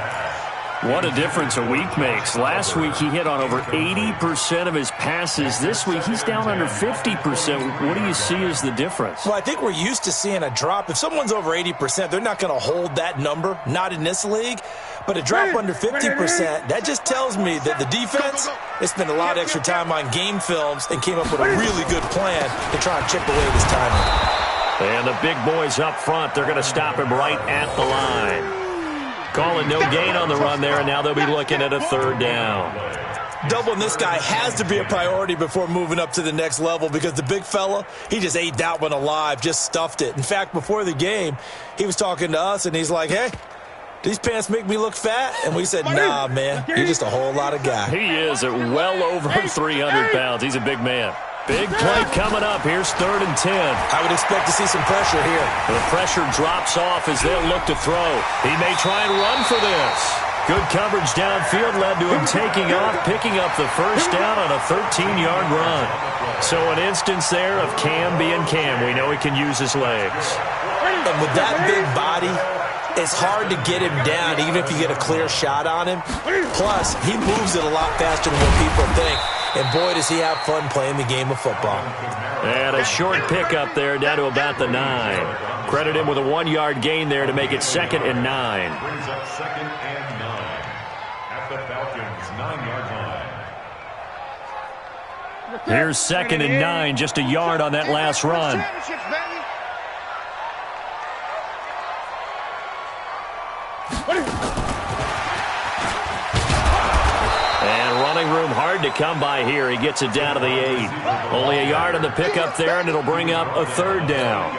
What a difference a week makes. Last week he hit on over 80% of his passes. This week he's down under 50%. What do you see as the difference? Well, I think we're used to seeing a drop. If someone's over 80%, they're not going to hold that number, not in this league. But a drop under 50%, that just tells me that the defense, they spent a lot of extra time on game films and came up with a really good plan to try and chip away this timing. And the big boys up front, they're going to stop him right at the line. Calling no gain on the run there, and now they'll be looking at a 3rd down. Doubling this guy has to be a priority before moving up to the next level because the big fella, he just ate that one alive, just stuffed it. In fact, before the game, he was talking to us, and he's like, hey, these pants make me look fat? And we said, nah, man, you're just a whole lot of guy. He is at well over 300 pounds. He's a big man. Big play coming up. Here's 3rd and 10. I would expect to see some pressure here. The pressure drops off as they'll look to throw. He may try and run for this. Good coverage downfield led to him taking off, picking up the first down on a 13-yard run. So an instance there of Cam being Cam. We know he can use his legs. And with that big body, it's hard to get him down, even if you get a clear shot on him. Plus, he moves it a lot faster than what people think. And boy, does he have fun playing the game of football. And a short pickup there down to about the 9. Credit him with a 1-yard gain there to make it 2nd and 9. Brings up 2nd and 9 at the Falcons' 9-yard line. Here's 2nd and 9, just a yard on that last run. Room hard to come by here. He gets it down to the 8. Only a yard on the pickup there, and it'll bring up a 3rd down.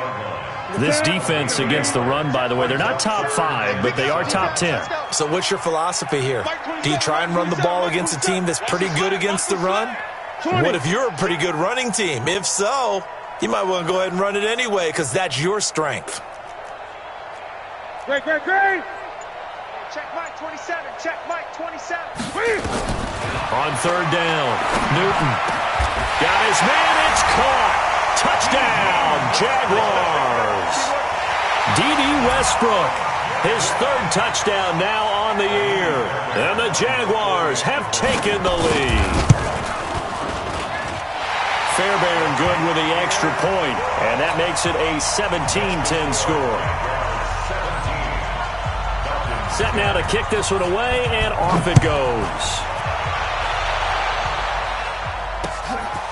This defense against the run, by the way, they're not top 5, but they are top 10. So what's your philosophy here? Do you try and run the ball against a team that's pretty good against the run? What if you're a pretty good running team? If so, you might want to go ahead and run it anyway because that's your strength. Great. Check Mike 27. Check Mike 27. On 3rd down, Newton got his man. It's caught. Touchdown, Jaguars. D.D. Westbrook, his 3rd touchdown now on the year. And the Jaguars have taken the lead. Fairbairn good with the extra point, and that makes it a 17-10 score. Set now to kick this one away, and off it goes.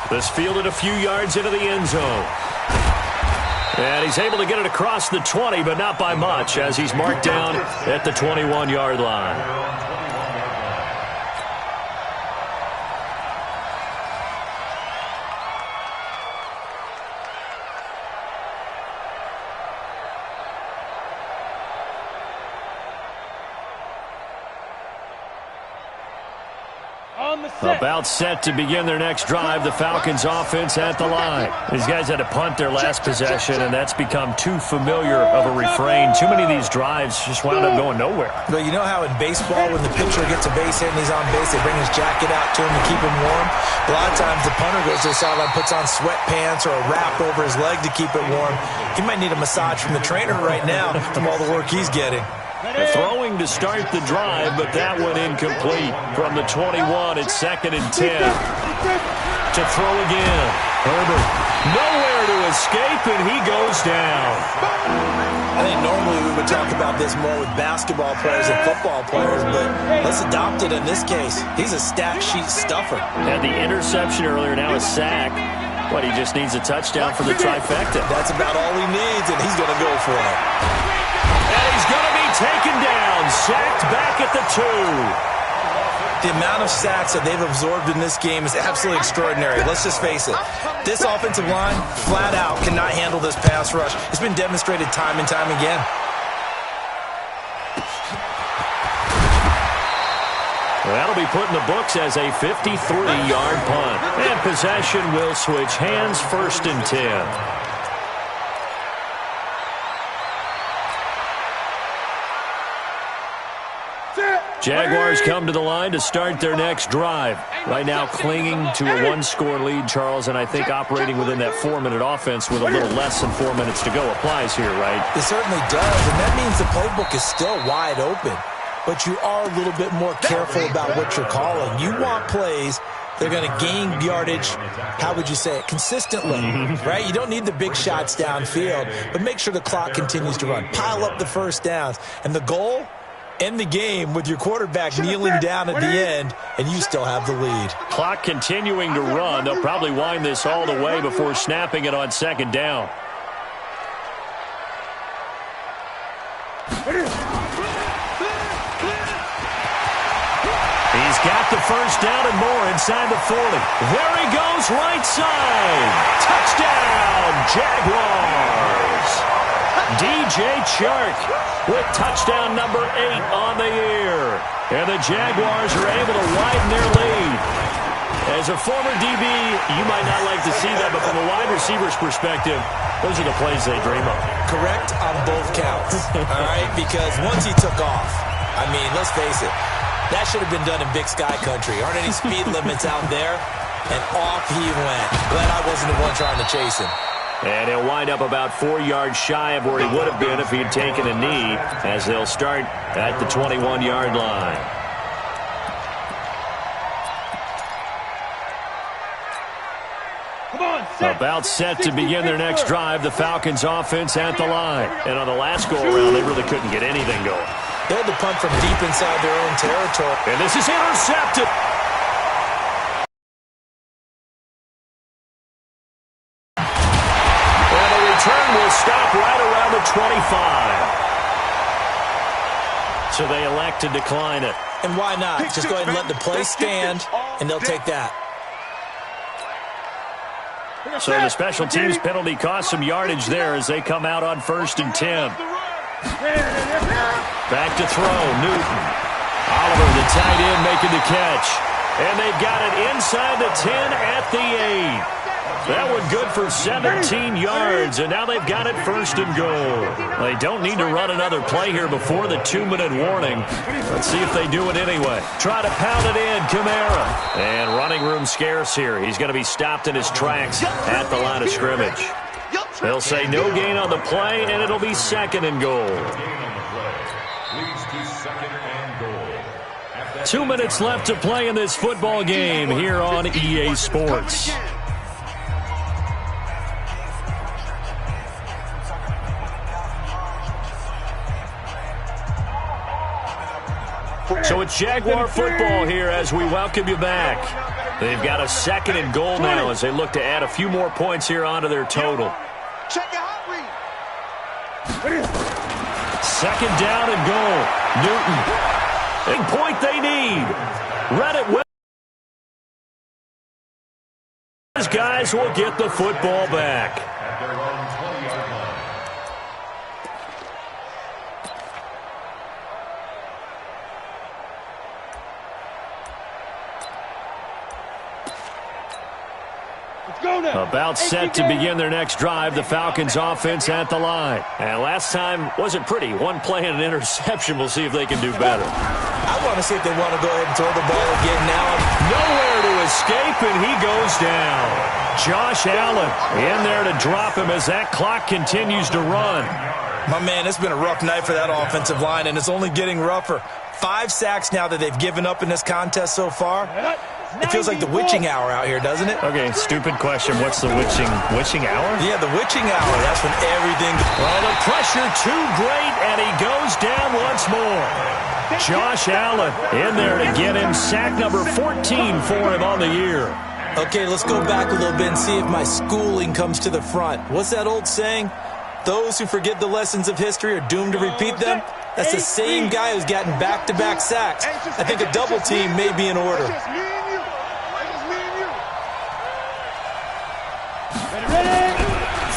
This fielded a few yards into the end zone. And he's able to get it across the 20, but not by much, as he's marked down at the 21-yard line. About set to begin their next drive, the Falcons offense at the line. These guys had to punt their last possession, and that's become too familiar of a refrain. Too many of these drives just wound up going nowhere. But you know how in baseball, when the pitcher gets a base hit and he's on base, they bring his jacket out to him to keep him warm? A lot of times the punter goes to the sideline, puts on sweatpants or a wrap over his leg to keep it warm. He might need a massage from the trainer right now from all the work he's getting. Throwing to start the drive, but that one incomplete. From the 21, it's 2nd and 10. To throw again. Herbert nowhere to escape, and he goes down. I think normally we would talk about this more with basketball players and football players, but let's adopt it in this case. He's a stat sheet stuffer. Had the interception earlier, now a sack. But he just needs a touchdown for the trifecta. That's about all he needs, and he's going to go for it. And he's going to be taken down, sacked back at the 2. The amount of sacks that they've absorbed in this game is absolutely extraordinary. Let's just face it. This offensive line, flat out, cannot handle this pass rush. It's been demonstrated time and time again. Well, that'll be put in the books as a 53-yard punt. And possession will switch hands, 1st and 10. Jaguars come to the line to start their next drive. Right now clinging to a 1-score lead, Charles, and I think operating within that 4-minute offense with a little less than 4 minutes to go applies here, right? It certainly does, and that means the playbook is still wide open. But you are a little bit more careful about what you're calling. You want plays they're going to gain yardage, how would you say it, consistently, right? You don't need the big shots downfield, but make sure the clock continues to run. Pile up the first downs. And the goal, end the game with your quarterback kneeling down at the end, and you still have the lead. Clock continuing to run. They'll probably wind this all the way before snapping it on 2nd down. He's got the first down and more inside the 40. There he goes, right side. Touchdown, Jaguars. DJ Chark with touchdown number 8 on the year. And the Jaguars are able to widen their lead. As a former DB, you might not like to see that, but from a wide receiver's perspective, those are the plays they dream of. Correct on both counts, all right? Because once he took off, I mean, let's face it, that should have been done in Big Sky Country. Aren't any speed limits out there? And off he went. Glad I wasn't the one trying to chase him. And he'll wind up about 4 yards shy of where he would have been if he'd taken a knee, as they'll start at the 21-yard line. About set to begin their next drive, the Falcons offense at the line. And on the last go-around, they really couldn't get anything going. They had to punt from deep inside their own territory. And this is intercepted. And the return will stop right around the 25. So they elect to decline it. And why not? Just go ahead and let the play stand, and they'll take that. So the special teams penalty cost some yardage there as they come out on 1st and 10. Back to throw, Newton. Oliver, the tight end, making the catch. And they've got it inside the 10 at the 8. That one good for 17 yards, and now they've got it 1st and goal. They don't need to run another play here before the 2-minute warning. Let's see if they do it anyway. Try to pound it in, Kamara. And running room scarce here. He's going to be stopped in his tracks at the line of scrimmage. They'll say no gain on the play, and it'll be 2nd and goal. 2 minutes left to play in this football game here on EA Sports. So it's Jaguar football here as we welcome you back. They've got a 2nd and goal now as they look to add a few more points here onto their total. Check your hot read. 2nd down and goal. Newton. Big point they need. Read it well. These guys will get the football back. At their own 20-yard line. About set to begin their next drive, the Falcons offense at the line. And last time wasn't pretty. One play and an interception. We'll see if they can do better. I want to see if they want to go ahead and throw the ball again now. Nowhere to escape, and he goes down. Josh Allen in there to drop him as that clock continues to run. My man, it's been a rough night for that offensive line, and it's only getting rougher. 5 sacks now that they've given up in this contest so far. It feels like the witching hour out here, doesn't it? Okay, stupid question. What's the witching hour? Yeah, the witching hour. That's when everything... Well, the pressure too great, and he goes down once more. Josh Allen in there to get him sack number 14 for him on the year. Okay, let's go back a little bit and see if my schooling comes to the front. What's that old saying? Those who forget the lessons of history are doomed to repeat them. That's the same guy who's gotten back-to-back sacks. I think a double team may be in order.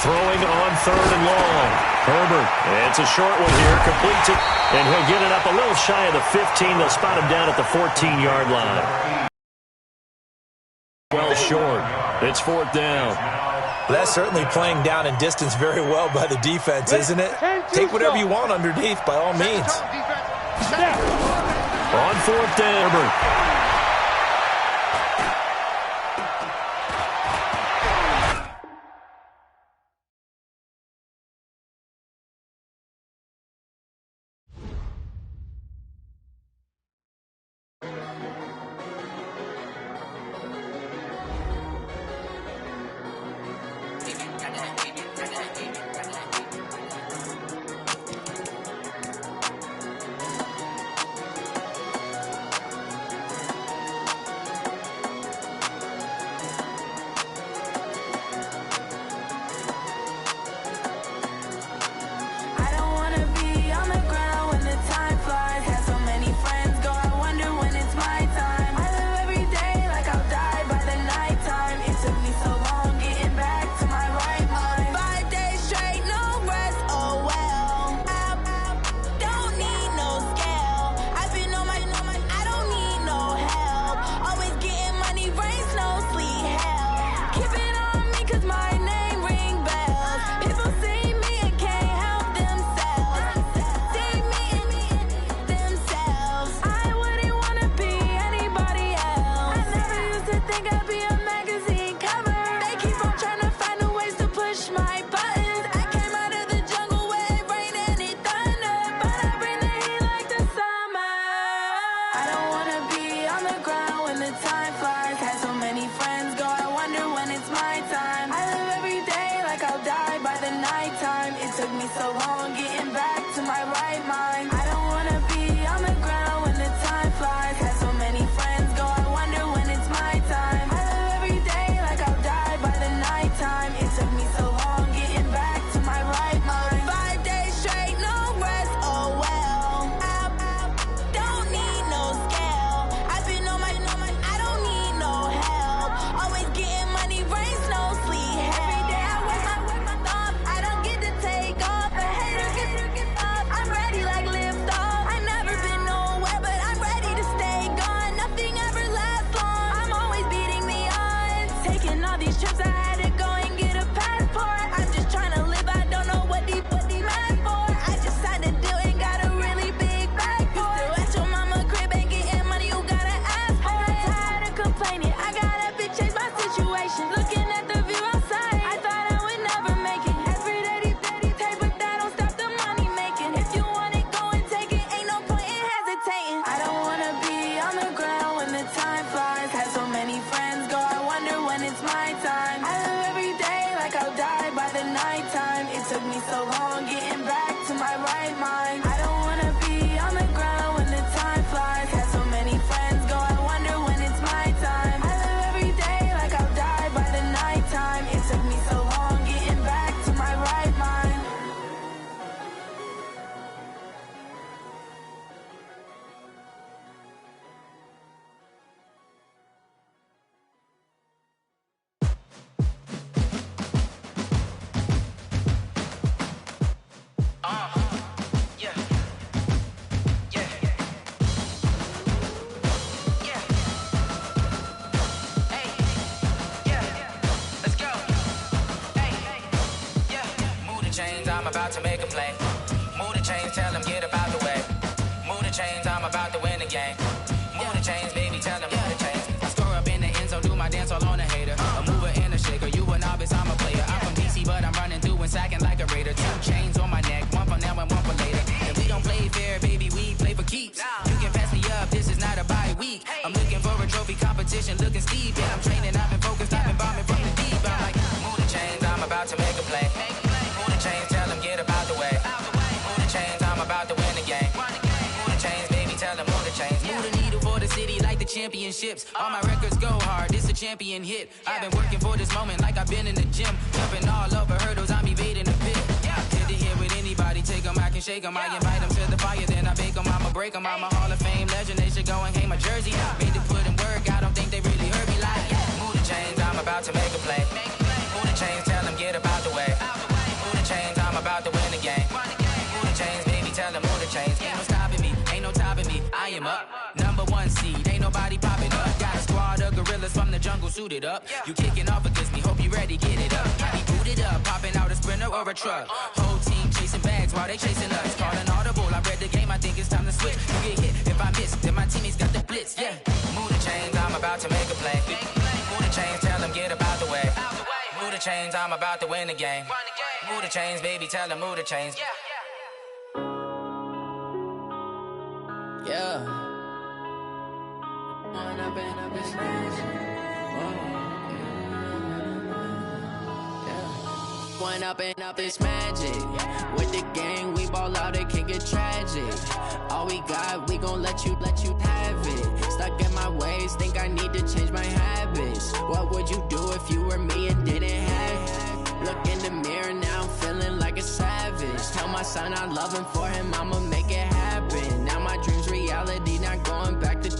Throwing on 3rd and long. Herbert, it's a short one here, complete to, and he'll get it up a little shy of the 15. They'll spot him down at the 14-yard line. Well short. It's 4th down. That's certainly playing down in distance very well by the defense, isn't it? Take whatever you want underneath, by all means. On 4th down, Herbert. play. Move the chains, tell them get up out the way. Move the chains, I'm about to win the game. Move the chains, baby, tell them move the chains. I score up in the end zone, do my dance all on a hater. A mover and a shaker, you a novice, I'm a player. I'm from DC, but I'm running through and sacking like a raider. 2 chains on my neck, one for now and one for later. And we don't play fair, baby, we play for keeps. You can pass me up, this is not a bye week. I'm looking for a trophy competition, looking steep. Yeah, I'm training, I've been focused, I've been bombing from the deep. I'm like, move the chains, I'm about to make a play. Move the chains, tell them get up out the way. Move the chains, I'm about to win the game. Move the chains, baby, tell them move the chains. Move the needle for the city like the championships. All my records go hard, this a champion hit. I've been working for this moment like I've been in the gym. Jumping all over hurdles, I'm evading the pit. Hit the hit with anybody, take them, I can shake them. I invite them to the fire, then I bake them, I'ma break them. I'm a Hall of Fame legend, they should go and hang my jersey. Made to put in work, I don't think they really heard me like, move the chains, I'm about to make a play. Move the chains, tell them get up out the way. Move the chains, I'm about to win the game. Move the chains, baby, tell them move the chains. Ain't no stopping me, ain't no topping me, I am up. Number 1 seed, ain't nobody popping up. Got a squad of gorillas from the jungle suited up. You kicking off against me, hope you ready, get it up. I be booted up, popping out a Sprinter or a truck. Whole team chasing bags while they chasing us. Calling audible, I read the game, I think it's time to switch. You get hit, if I miss, then my teammates got the blitz, yeah. Move the chains, I'm about to make a play. Move the chains, tell them get up out the way. Move the chains, I'm about to win the game. Move the chains, baby, tell them move the chains. Yeah. One up and up is magic. With the gang, we ball out, it can get tragic. All we got, we gon' let you have it. Stuck in my ways, think I need to change my habits. What would you do if you were me and didn't have it? Look in the mirror, now I'm feeling like a savage. Tell my son I love him, for him I'ma make it happen. Now my dream's reality, not going back to.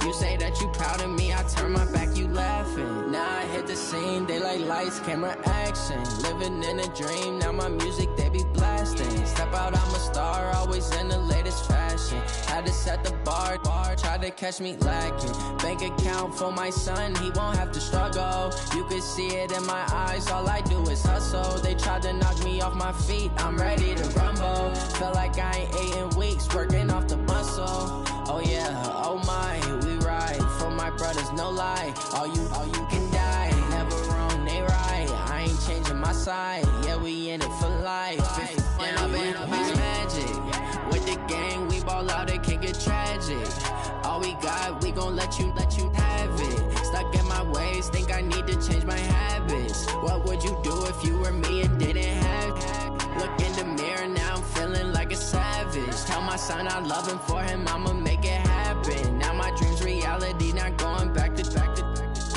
You say that you proud of me, I turn my back, you laughing. Now I hit the scene, they like lights, camera, action. Living in a dream, now my music, they be blasting. Step out, I'm a star, always in the latest fashion. Had to set the bar, try to catch me lacking. Bank account for my son, he won't have to struggle. You can see it in my eyes, all I do is hustle. They tried to knock me off my feet, I'm ready to rumble. Felt like I ain't ate in weeks, working off the muscle. Oh yeah, oh my, we ride for my brothers, no lie. All you can die, never wrong, they right. I ain't changing my side, yeah, we in it for life. And up is magic. With the gang, we ball out, it can get tragic. All we got, we gon' let you have it. Stuck in my ways, think I need to change my habits. What would you do if you were me and didn't have it? Look in the mirror, now I'm feeling like a savage. Tell my son I love him, for him I'ma make it happen. Now my dream's reality, not going back to.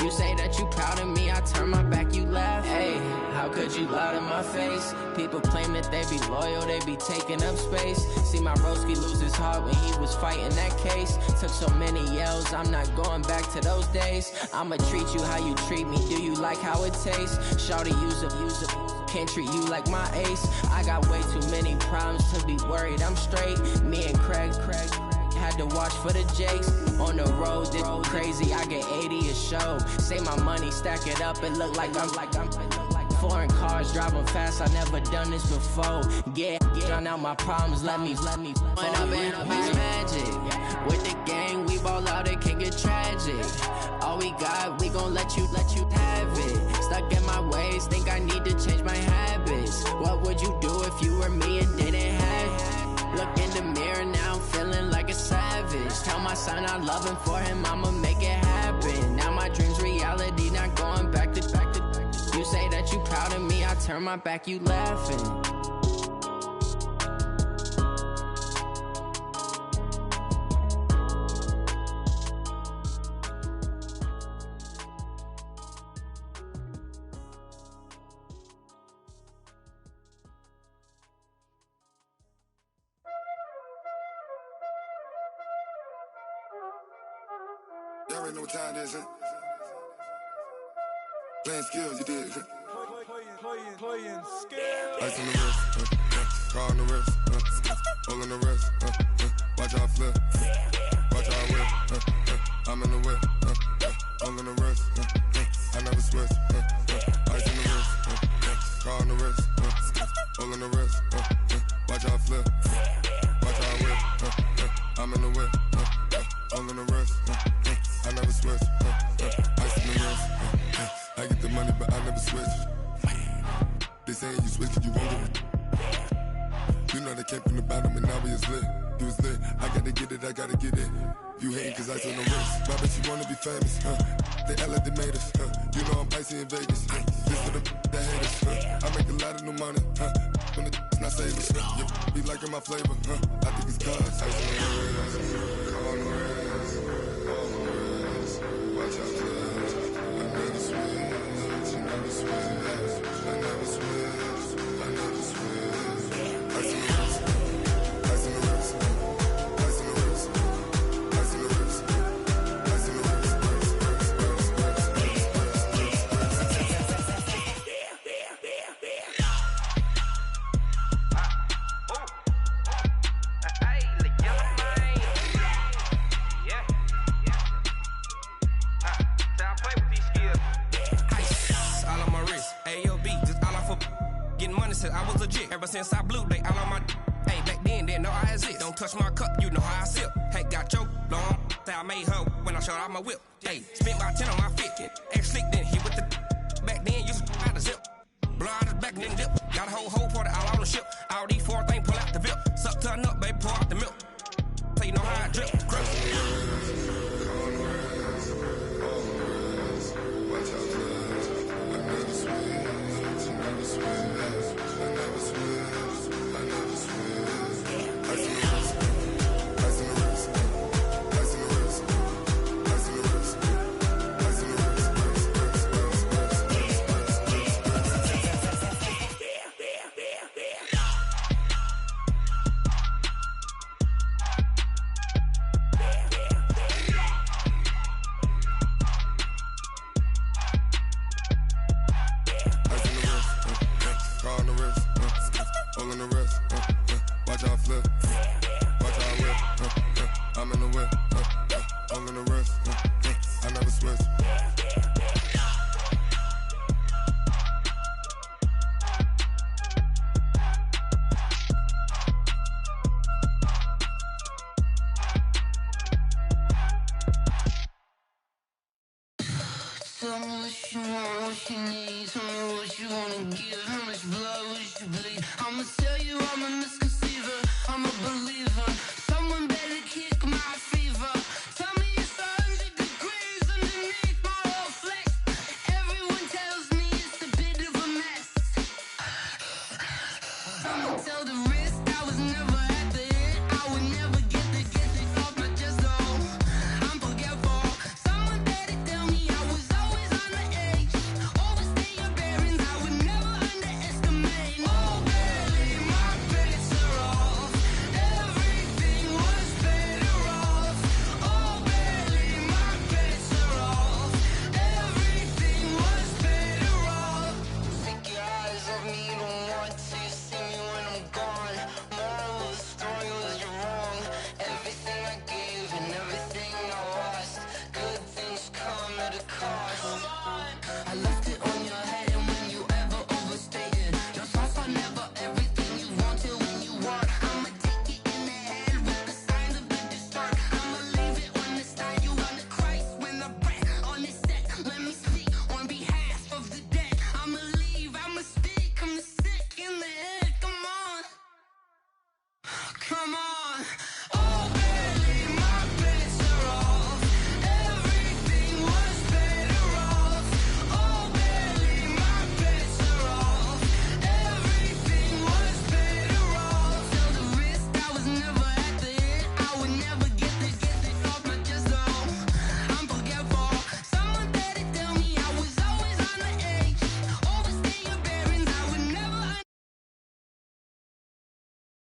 You say that you proud of me, I turn my back, you laugh. Hey, how could you lie to my face? People claim that they be loyal, they be taking up space. See my broski lose his heart when he was fighting that case. Took so many yells, I'm not going back to those days. I'ma treat you how you treat me, do you like how it tastes? Shawty, use a can't treat you like my ace. I got way too many problems to be worried, I'm straight. Me and Craig had to watch for the Jakes. On the road, this crazy, I get 80 a show. Say my money, stack it up, it look like I'm foreign cars, driving fast, I never done this before. Yeah, drown out my problems, let me When up is magic. With the gang, we ball out, it can get tragic. All we got, we gon' let you have it. Stuck in my ways, think I need to change my habits. What would you do if you were me and didn't have it? Look in the mirror, now I'm feeling like a savage. Tell my son I love him, for him I'ma make it happen. Now my dream's reality, not going back to. You say that you proud of me, I turn my back, you laughing. Y'all already know what time it is, huh? Playing skills, you did. Playing skills. Ice on the wrist, car on the wrist, hole in the wrist, watch out flip, watch out whip, I'm in the whip, hole in the wrist, I never switch, ice on the wrist, car on the wrist, hole in the wrist, came from the bottom and now we is lit. You was lit, I gotta get it, I gotta get it. You hating cause I took no risks. Why bet you wanna be famous, They act like they made us, You know I'm icy in Vegas, This for the that hate us, I make a lot of new money, When the not savers, Be liking my flavor, I think it's cause ice on the wrist, on the wrist, on the wrist. Watch out, cuz I never switch, I never switch, I never switch, I never switch. Ice on the wrist, ice on the wrist, ice on the wrist, ice on the wrist, ice on the wrist. I was legit ever since I blew they all on my hey back then didn't know I exist. Don't touch my cup, you know how I sip. Hey, got your long I made her when I showed out my whip. Hey, spent about 10 on my fit. Ex slick then hit with the back then used to out the zip. Blow out his back then dip. Got a whole party all on the ship. All these 4 things pull out the VIP. Suck turn up, baby, pour out the milk. So you know how I drip. I'm in the whip.